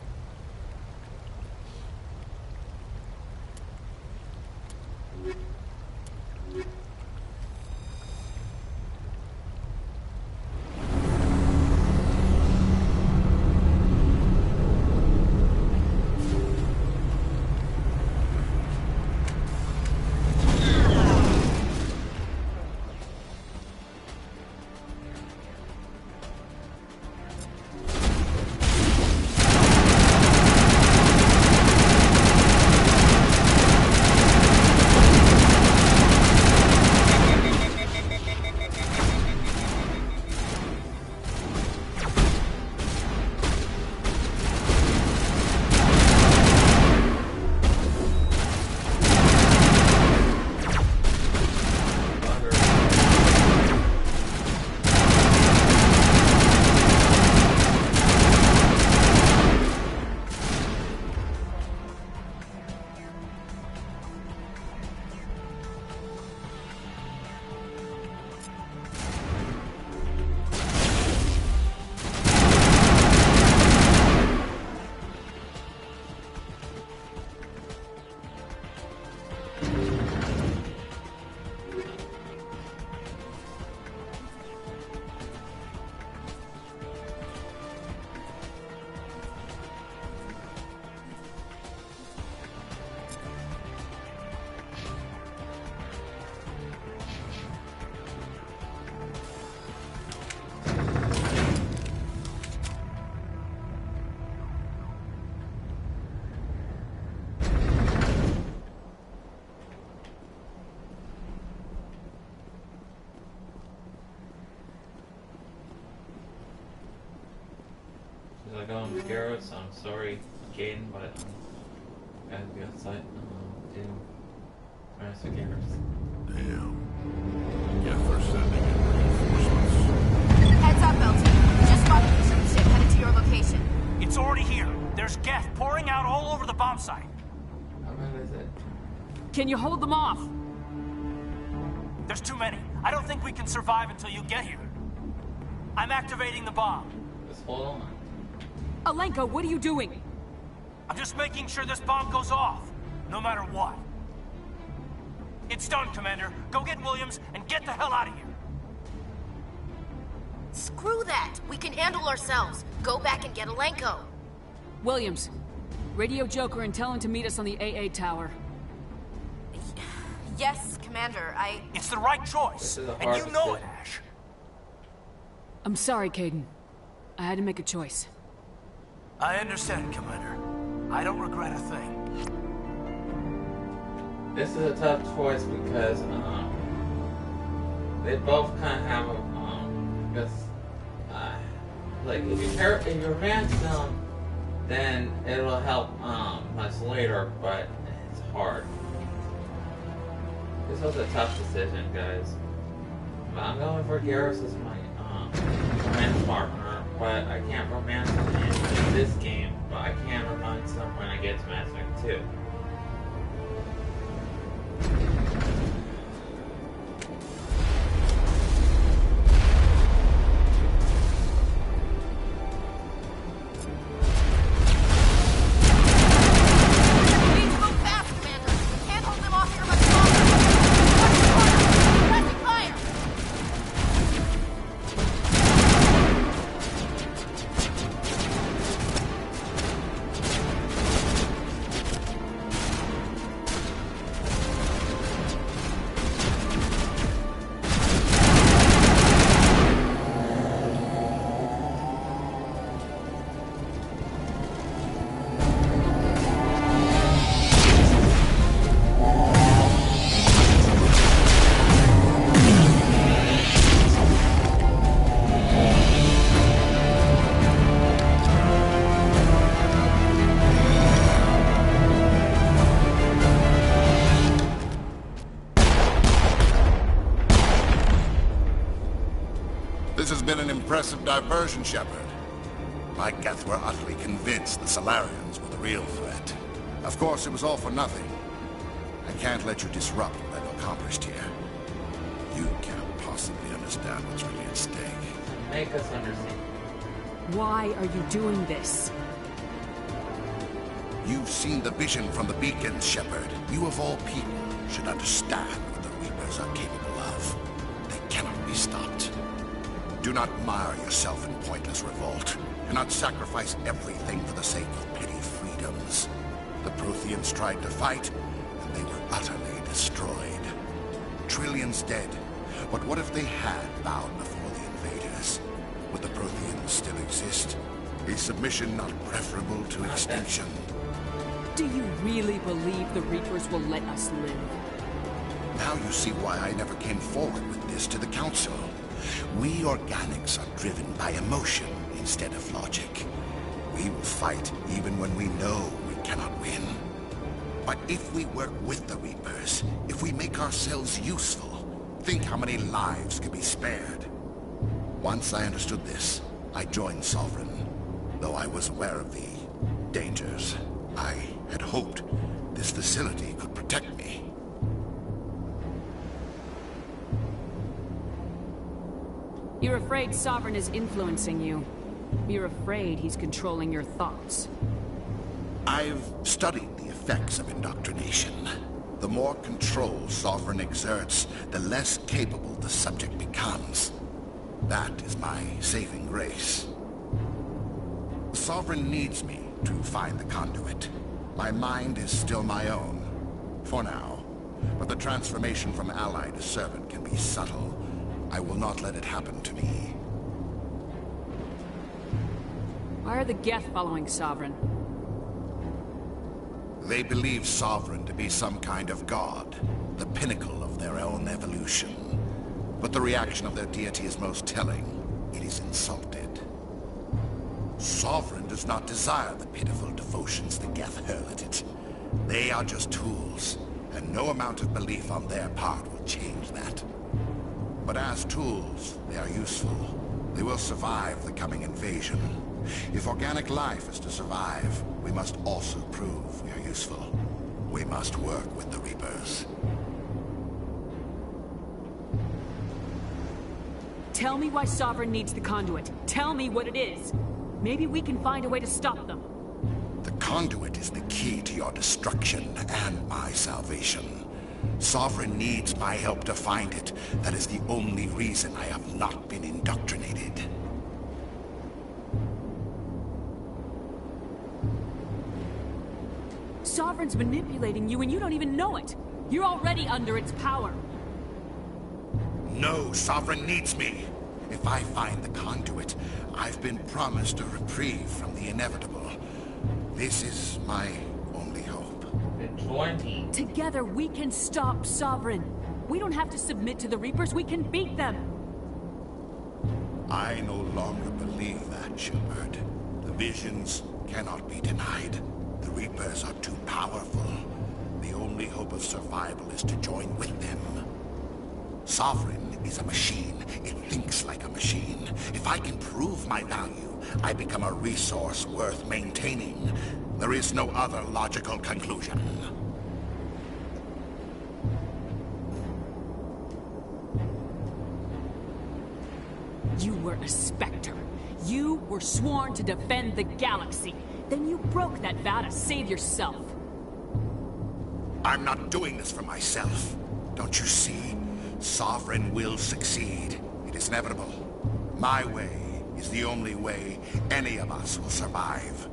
I go on Garrett's, I'm sorry, Jaden, but I gotta be outside to Master Garrett's. Damn. Guess they're sending in reinforcements. Heads up, LT. We just spotted the troop ship headed to your location. It's already here. There's gas pouring out all over the bomb site. How bad is it? Can you hold them off? There's too many. I don't think we can survive until you get here. I'm activating the bomb. Just hold on. Alenka, what are you doing? I'm just making sure this bomb goes off, no matter what. It's done, Commander. Go get Williams and get the hell out of here. Screw that. We can handle ourselves. Go back and get Alenko. Williams, radio Joker and tell him to meet us on the AA tower. Yes, Commander, It's the right choice, and you know it, Ash. I'm sorry, Caden. I had to make a choice. I understand, Commander. I don't regret a thing. This is a tough choice because they both kind of have a because like if you advance them, then it'll help much later, but it's hard. This was a tough decision, guys. But I'm going for Garrus as my romance partner, but I can't romance him in this game, but I can romance him when I get to Mass Effect 2. This has been an impressive diversion, Shepard. My Geth were utterly convinced the Solarians were the real threat. Of course, it was all for nothing. I can't let you disrupt what I've accomplished here. You can't possibly understand what's really at stake. Make us understand. Why are you doing this? You've seen the vision from the beacons, Shepard. You of all people should understand what the Reapers are capable of. They cannot be stopped. Do not mire yourself in pointless revolt. Do not sacrifice everything for the sake of petty freedoms. The Protheans tried to fight, and they were utterly destroyed. Trillions dead. But what if they had bowed before the invaders? Would the Protheans still exist? Is submission not preferable to extinction? Do you really believe the Reapers will let us live? Now you see why I never came forward with this to the Council. We organics are driven by emotion instead of logic. We will fight even when we know we cannot win. But if we work with the Reapers, if we make ourselves useful, think how many lives could be spared. Once I understood this, I joined Sovereign, though I was aware of the dangers. I had hoped this facility could protect me. You're afraid Sovereign is influencing you. You're afraid he's controlling your thoughts. I've studied the effects of indoctrination. The more control Sovereign exerts, the less capable the subject becomes. That is my saving grace. The Sovereign needs me to find the conduit. My mind is still my own, for now. But the transformation from ally to servant can be subtle. I will not let it happen to me. Why are the Geth following Sovereign? They believe Sovereign to be some kind of god, the pinnacle of their own evolution. But the reaction of their deity is most telling. It is insulted. Sovereign does not desire the pitiful devotions the Geth hurl at it. They are just tools, and no amount of belief on their part will change that. But as tools, they are useful. They will survive the coming invasion. If organic life is to survive, we must also prove we are useful. We must work with the Reapers. Tell me why Sovereign needs the conduit. Tell me what it is. Maybe we can find a way to stop them. The conduit is the key to your destruction and my salvation. Sovereign needs my help to find it. That is the only reason I have not been indoctrinated. Sovereign's manipulating you and you don't even know it. You're already under its power. No, Sovereign needs me. If I find the conduit, I've been promised a reprieve from the inevitable. This is my only hope. Together we can stop Sovereign. We don't have to submit to the Reapers, we can beat them. I no longer believe that, Shepard. The visions cannot be denied. The Reapers are too powerful. The only hope of survival is to join with them. Sovereign is a machine. It thinks like a machine. If I can prove my value, I become a resource worth maintaining. There is no other logical conclusion. You were a Spectre. You were sworn to defend the galaxy. Then you broke that vow to save yourself. I'm not doing this for myself. Don't you see? Sovereign will succeed. It is inevitable. My way is the only way any of us will survive.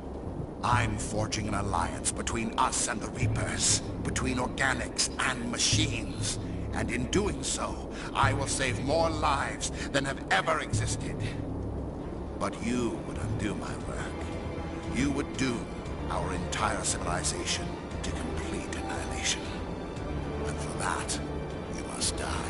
I'm forging an alliance between us and the Reapers, between organics and machines. And in doing so, I will save more lives than have ever existed. But you would undo my work. You would doom our entire civilization to complete annihilation. And for that, you must die.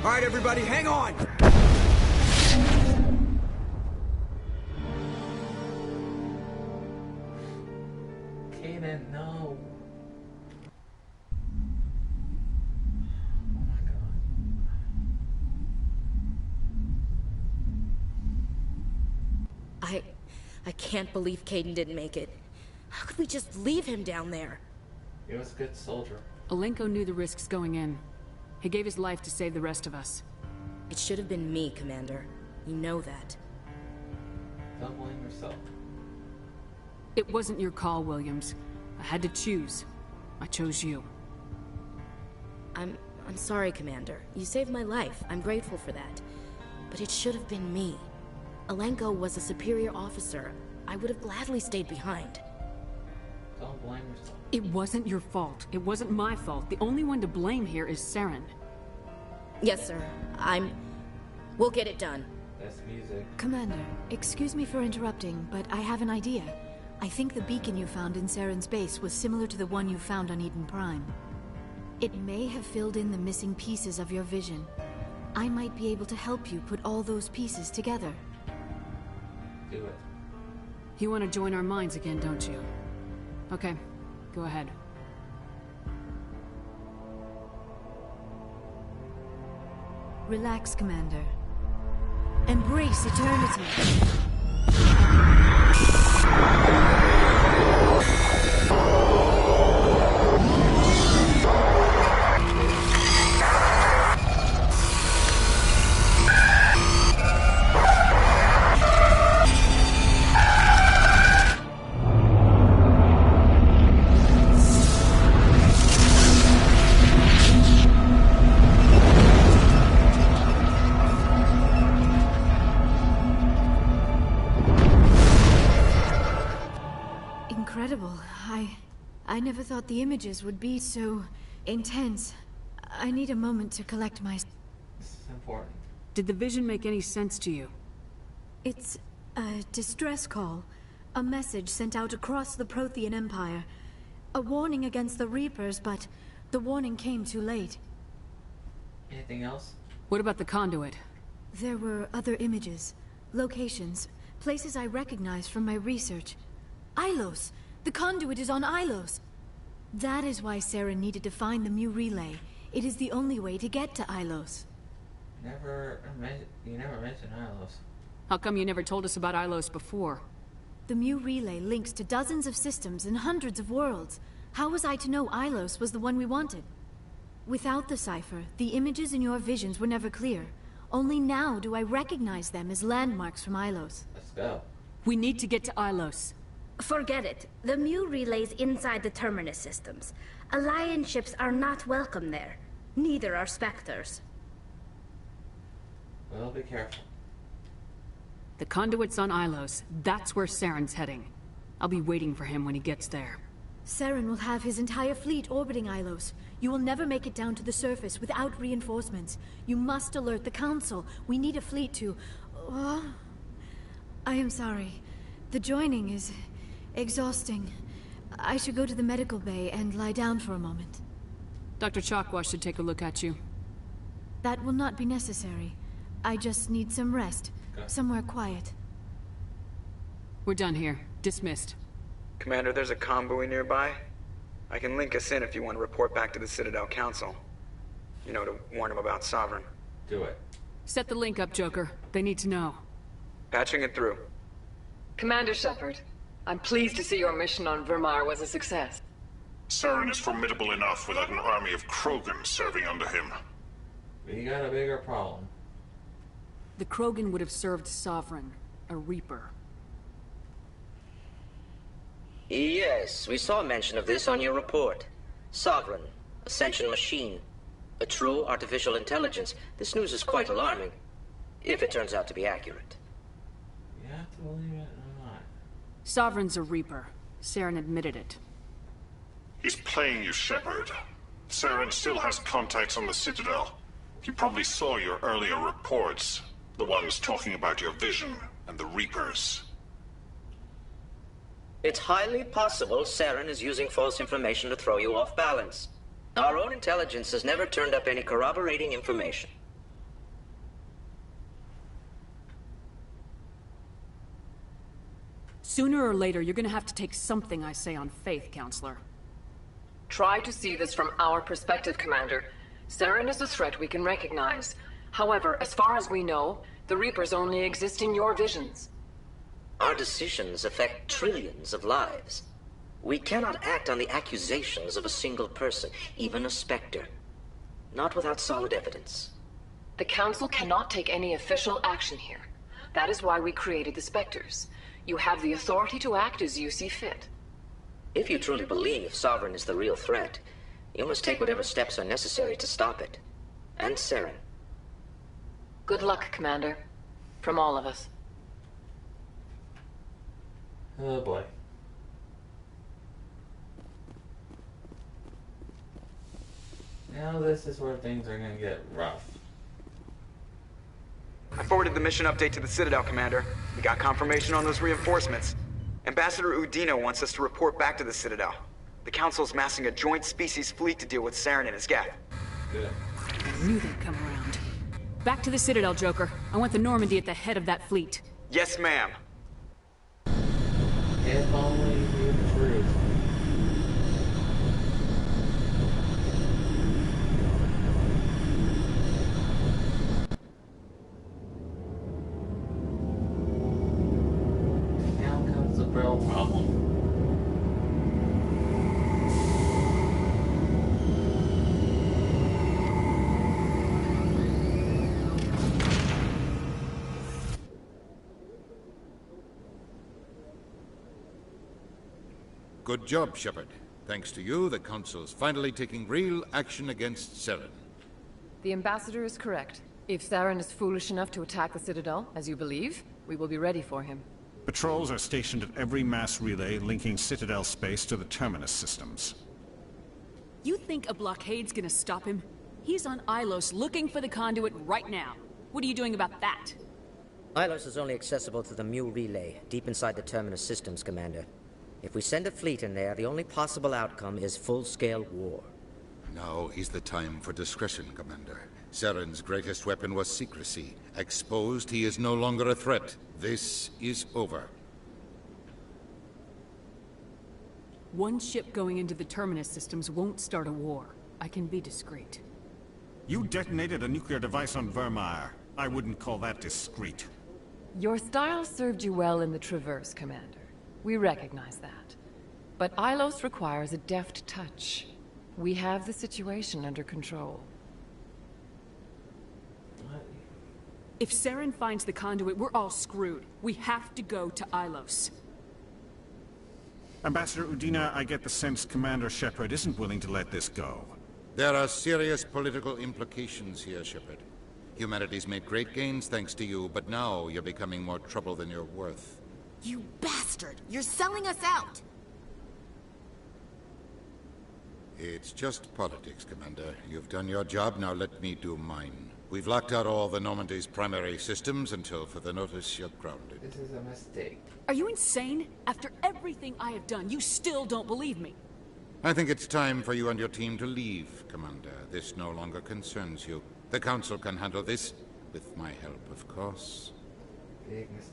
All right, everybody, hang on! Kaden, no. I can't believe Caden didn't make it. How could we just leave him down there? He was a good soldier. Alenko knew the risks going in. He gave his life to save the rest of us. It should have been me, Commander. You know that. Don't blame yourself. It wasn't your call, Williams. I had to choose. I chose you. I'm sorry, Commander. You saved my life. I'm grateful for that. But it should have been me. Alenko was a superior officer. I would have gladly stayed behind. Don't blame yourself. It wasn't your fault. It wasn't my fault. The only one to blame here is Saren. Yes, sir. We'll get it done. That's music. Commander, excuse me for interrupting, but I have an idea. I think the beacon you found in Saren's base was similar to the one you found on Eden Prime. It may have filled in the missing pieces of your vision. I might be able to help you put all those pieces together. Do it. You want to join our minds again, don't you? Okay, go ahead. Relax, Commander. Embrace eternity. Incredible. I never thought the images would be so intense. I need a moment to collect my... This is important. Did the vision make any sense to you? It's a distress call. A message sent out across the Prothean Empire. A warning against the Reapers, but the warning came too late. Anything else? What about the conduit? There were other images, locations, places I recognized from my research. Ilos! The conduit is on Ilos! That is why Saren needed to find the Mu relay. It is the only way to get to Ilos. You never mentioned Ilos. How come you never told us about Ilos before? The Mu relay links to dozens of systems and hundreds of worlds. How was I to know Ilos was the one we wanted? Without the cipher, the images in your visions were never clear. Only now do I recognize them as landmarks from Ilos. Let's go. We need to get to Ilos. Forget it. The Mu relay's inside the Terminus systems. Alliance ships are not welcome there. Neither are Spectres. Well, be careful. The conduit's on Ilos. That's where Saren's heading. I'll be waiting for him when he gets there. Saren will have his entire fleet orbiting Ilos. You will never make it down to the surface without reinforcements. You must alert the Council. We need a fleet to... I am sorry. The joining is... exhausting. I should go to the medical bay and lie down for a moment. Dr. Chakwa should take a look at you. That will not be necessary. I just need some rest. Okay. Somewhere quiet. We're done here. Dismissed. Commander, there's a convoy nearby. I can link us in if you want to report back to the Citadel Council. You know, to warn them about Sovereign. Do it. Set the link up, Joker. They need to know. Patching it through. Commander Shepard, I'm pleased to see your mission on Virmire was a success. Saren is formidable enough without an army of Krogan serving under him. We got a bigger problem. The Krogan would have served Sovereign, a Reaper. Yes, we saw mention of this on your report. Sovereign, Ascension machine, a true artificial intelligence. This news is quite alarming, if it turns out to be accurate. You have to believe it or not. Sovereign's a Reaper. Saren admitted it. He's playing you, Shepard. Saren still has contacts on the Citadel. You probably saw your earlier reports. The ones talking about your vision and the Reapers. It's highly possible Saren is using false information to throw you off balance. Our own intelligence has never turned up any corroborating information. Sooner or later, you're gonna have to take something I say on faith, Counselor. Try to see this from our perspective, Commander. Saren is a threat we can recognize. However, as far as we know, the Reapers only exist in your visions. Our decisions affect trillions of lives. We cannot act on the accusations of a single person, even a Spectre. Not without solid evidence. The Council cannot take any official action here. That is why we created the Spectres. You have the authority to act as you see fit. If you truly believe Sovereign is the real threat, you must take whatever steps are necessary to stop it. And Saren. Good luck, Commander. From all of us. Oh boy. Now this is where things are gonna get rough. I forwarded the mission update to the Citadel, Commander. We got confirmation on those reinforcements. Ambassador Udina wants us to report back to the Citadel. The Council's massing a joint species fleet to deal with Saren and his geth. Good. I knew they'd come around. Back to the Citadel, Joker. I want the Normandy at the head of that fleet. Yes, ma'am. If only you knew the truth. Now comes the real problem. Good job, Shepard. Thanks to you, the Council's finally taking real action against Saren. The Ambassador is correct. If Saren is foolish enough to attack the Citadel, as you believe, we will be ready for him. Patrols are stationed at every mass relay linking Citadel space to the Terminus systems. You think a blockade's gonna stop him? He's on Ilos looking for the conduit right now. What are you doing about that? Ilos is only accessible to the Mu relay, deep inside the Terminus systems, Commander. If we send a fleet in there, the only possible outcome is full-scale war. Now is the time for discretion, Commander. Saren's greatest weapon was secrecy. Exposed, he is no longer a threat. This is over. One ship going into the Terminus systems won't start a war. I can be discreet. You detonated a nuclear device on Virmire. I wouldn't call that discreet. Your style served you well in the Traverse, Commander. We recognize that. But Ilos requires a deft touch. We have the situation under control. If Saren finds the conduit, we're all screwed. We have to go to Ilos. Ambassador Udina, I get the sense Commander Shepard isn't willing to let this go. There are serious political implications here, Shepard. Humanity's made great gains thanks to you, but now you're becoming more trouble than you're worth. You bastard! You're selling us out! It's just politics, Commander. You've done your job, now let me do mine. We've locked out all the Normandy's primary systems until further notice you're grounded. This is a mistake. Are you insane? After everything I have done, you still don't believe me. I think it's time for you and your team to leave, Commander. This no longer concerns you. The Council can handle this, with my help, of course. Big mistake.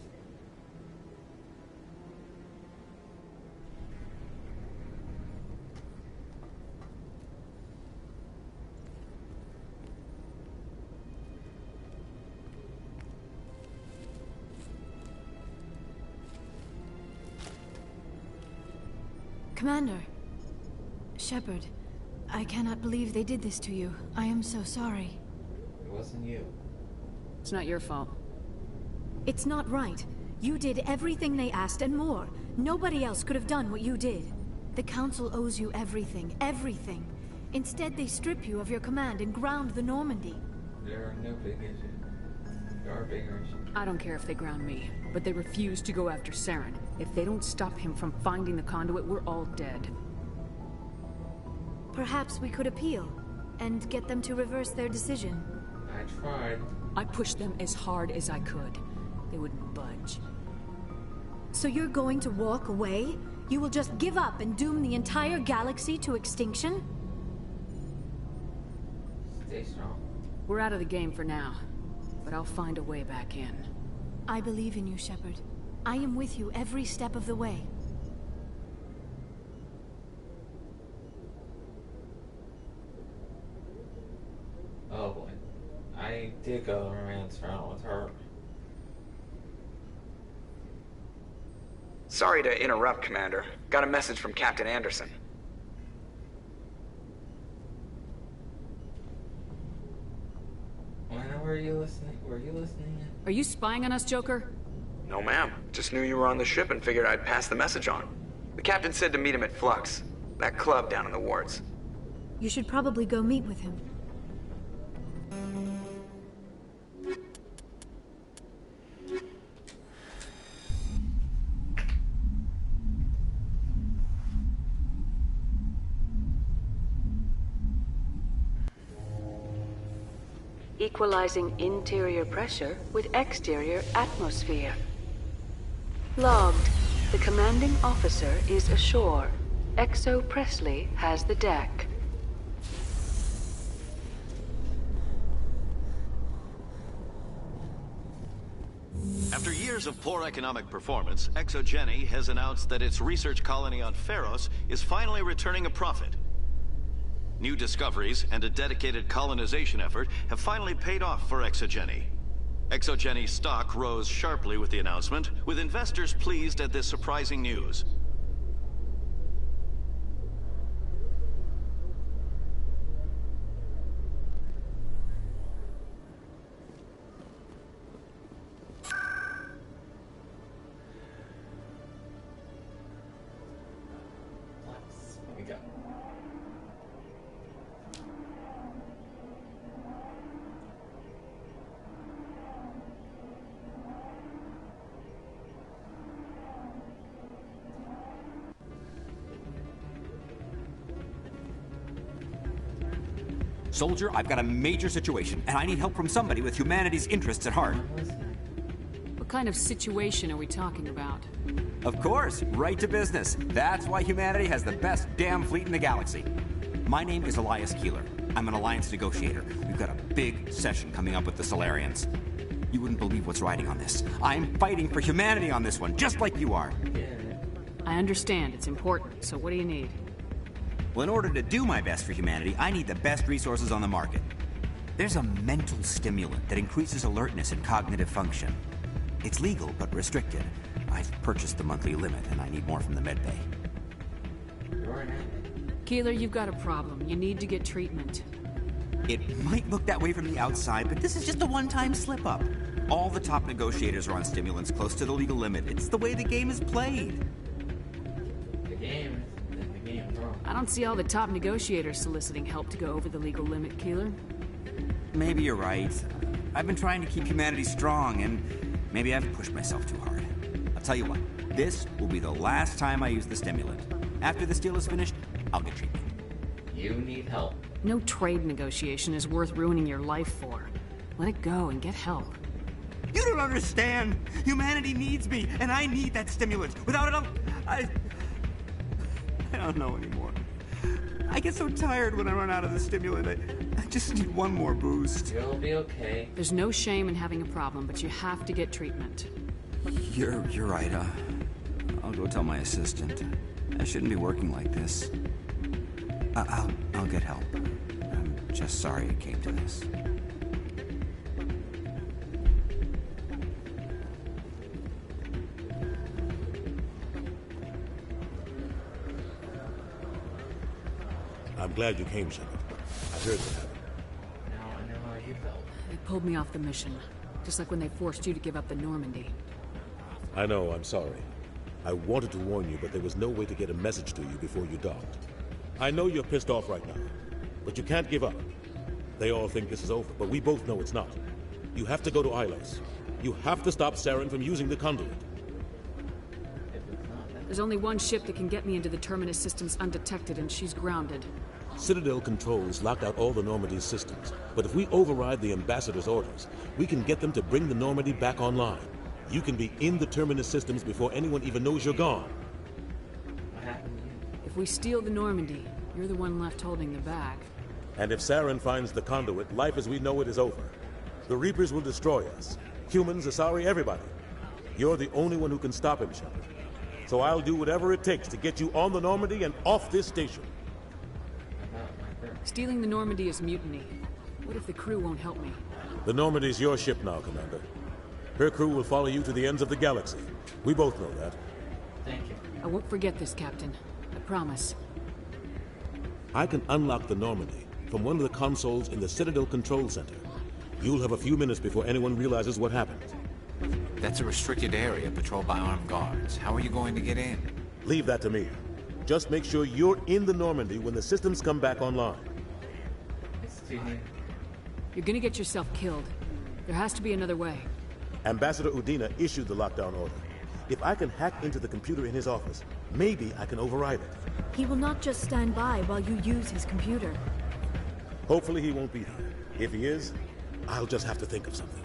Commander. Shepard, I cannot believe they did this to you. I am so sorry. It wasn't you. It's not your fault. It's not right. You did everything they asked and more. Nobody else could have done what you did. The Council owes you everything, everything. Instead, they strip you of your command and ground the Normandy. There are no big issues. There are bigger issues. I don't care if they ground me, but they refuse to go after Saren. If they don't stop him from finding the conduit, we're all dead. Perhaps we could appeal, and get them to reverse their decision. I tried. I pushed them as hard as I could. They wouldn't budge. So you're going to walk away? You will just give up and doom the entire galaxy to extinction? Stay strong. We're out of the game for now, but I'll find a way back in. I believe in you, Shepard. I am with you every step of the way. Oh boy. I did go romance around with her. Sorry to interrupt, Commander. Got a message from Captain Anderson. When were you listening? Were you listening? Are you spying on us, Joker? No, ma'am. Just knew you were on the ship and figured I'd pass the message on. The captain said to meet him at Flux, that club down in the wards. You should probably go meet with him. Equalizing interior pressure with exterior atmosphere. Logged. The commanding officer is ashore. Exo Presley has the deck. After years of poor economic performance, ExoGeni has announced that its research colony on Pharos is finally returning a profit. New discoveries and a dedicated colonization effort have finally paid off for ExoGeni. ExoGeni's stock rose sharply with the announcement, with investors pleased at this surprising news. Here we go. Soldier, I've got a major situation, and I need help from somebody with humanity's interests at heart. What kind of situation are we talking about? Of course, right to business. That's why humanity has the best damn fleet in the galaxy. My name is Elias Keeler. I'm an alliance negotiator. We've got a big session coming up with the Solarians. You wouldn't believe what's riding on this. I'm fighting for humanity on this one, just like you are. I understand, it's important, so what do you need? Well, in order to do my best for humanity, I need the best resources on the market. There's a mental stimulant that increases alertness and cognitive function. It's legal, but restricted. I've purchased the monthly limit, and I need more from the medbay. Keeler, you've got a problem. You need to get treatment. It might look that way from the outside, but this is just a one-time slip-up. All the top negotiators are on stimulants close to the legal limit. It's the way the game is played. I don't see all the top negotiators soliciting help to go over the legal limit, Keeler. Maybe you're right. I've been trying to keep humanity strong, and maybe I've pushed myself too hard. I'll tell you what, this will be the last time I use the stimulant. After this deal is finished, I'll get treatment. You need help. No trade negotiation is worth ruining your life for. Let it go and get help. You don't understand! Humanity needs me, and I need that stimulant. Without it, I don't know anymore. I get so tired when I run out of the stimulant. I just need one more boost. You'll be okay. There's no shame in having a problem, but you have to get treatment. You're right. I'll go tell my assistant. I shouldn't be working like this. I'll get help. I'm just sorry it came to this. I'm glad you came, Shepard. I heard what happened. Now I know how you felt. They pulled me off the mission, just like when they forced you to give up the Normandy. I know, I'm sorry. I wanted to warn you, but there was no way to get a message to you before you docked. I know you're pissed off right now, but you can't give up. They all think this is over, but we both know it's not. You have to go to Ilos. You have to stop Saren from using the conduit. There's only one ship that can get me into the Terminus systems undetected, and she's grounded. Citadel controls locked out all the Normandy's systems, but if we override the Ambassador's orders, we can get them to bring the Normandy back online. You can be in the Terminus systems before anyone even knows you're gone. If we steal the Normandy, you're the one left holding the bag. And if Saren finds the conduit, life as we know it is over. The Reapers will destroy us. Humans, Asari, everybody. You're the only one who can stop him, Shepard. So I'll do whatever it takes to get you on the Normandy and off this station. Stealing the Normandy is mutiny. What if the crew won't help me? The Normandy's your ship now, Commander. Her crew will follow you to the ends of the galaxy. We both know that. Thank you. I won't forget this, Captain. I promise. I can unlock the Normandy from one of the consoles in the Citadel Control Center. You'll have a few minutes before anyone realizes what happened. That's a restricted area patrolled by armed guards. How are you going to get in? Leave that to me. Just make sure you're in the Normandy when the systems come back online. You're gonna get yourself killed. There has to be another way. Ambassador Udina issued the lockdown order. If I can hack into the computer in his office, maybe I can override it. He will not just stand by while you use his computer. Hopefully he won't be there. If he is, I'll just have to think of something.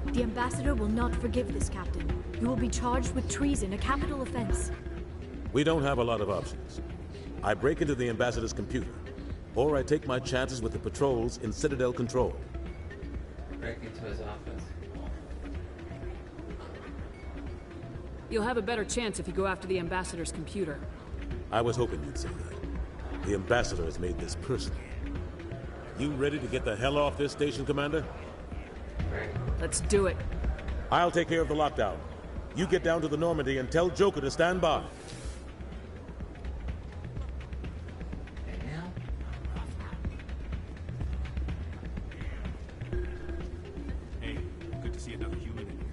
The Ambassador will not forgive this, Captain. You will be charged with treason, a capital offense. We don't have a lot of options. I break into the Ambassador's computer, or I take my chances with the patrols in Citadel Control. Break into his office. You'll have a better chance if you go after the Ambassador's computer. I was hoping you'd say that. The Ambassador has made this personal. You ready to get the hell off this station, Commander? Let's do it. I'll take care of the lockdown. You get down to the Normandy and tell Joker to stand by. Hey, good to see another human in here.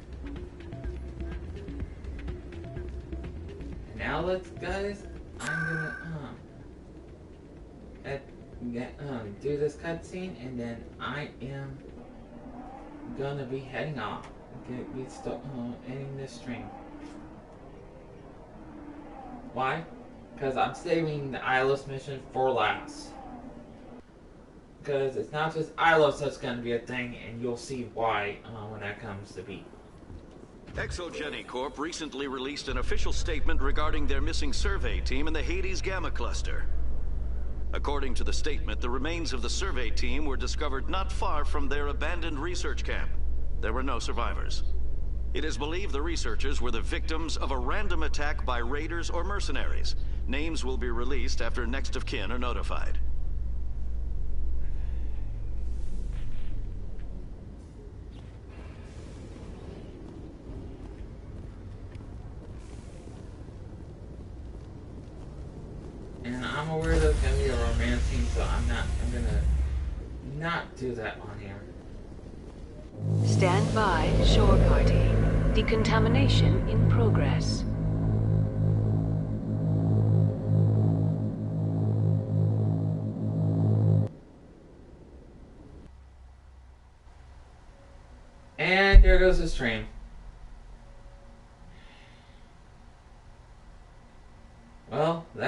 Now let's, guys. I'm gonna do this cutscene, and then I am gonna be heading off. Ending this stream. Why? Because I'm saving the Ilos mission for last. Because it's not just Ilos that's gonna be a thing, and you'll see why when that comes to be. ExoGeni Corp recently released an official statement regarding their missing survey team in the Hades Gamma Cluster. According to the statement, the remains of the survey team were discovered not far from their abandoned research camp. There were no survivors. It is believed the researchers were the victims of a random attack by raiders or mercenaries. Names will be released after next of kin are notified. And I'm aware there's gonna be a romance scene, so I'm gonna not do that on here. Stand by, shore party. Decontamination in progress. And there goes the stream.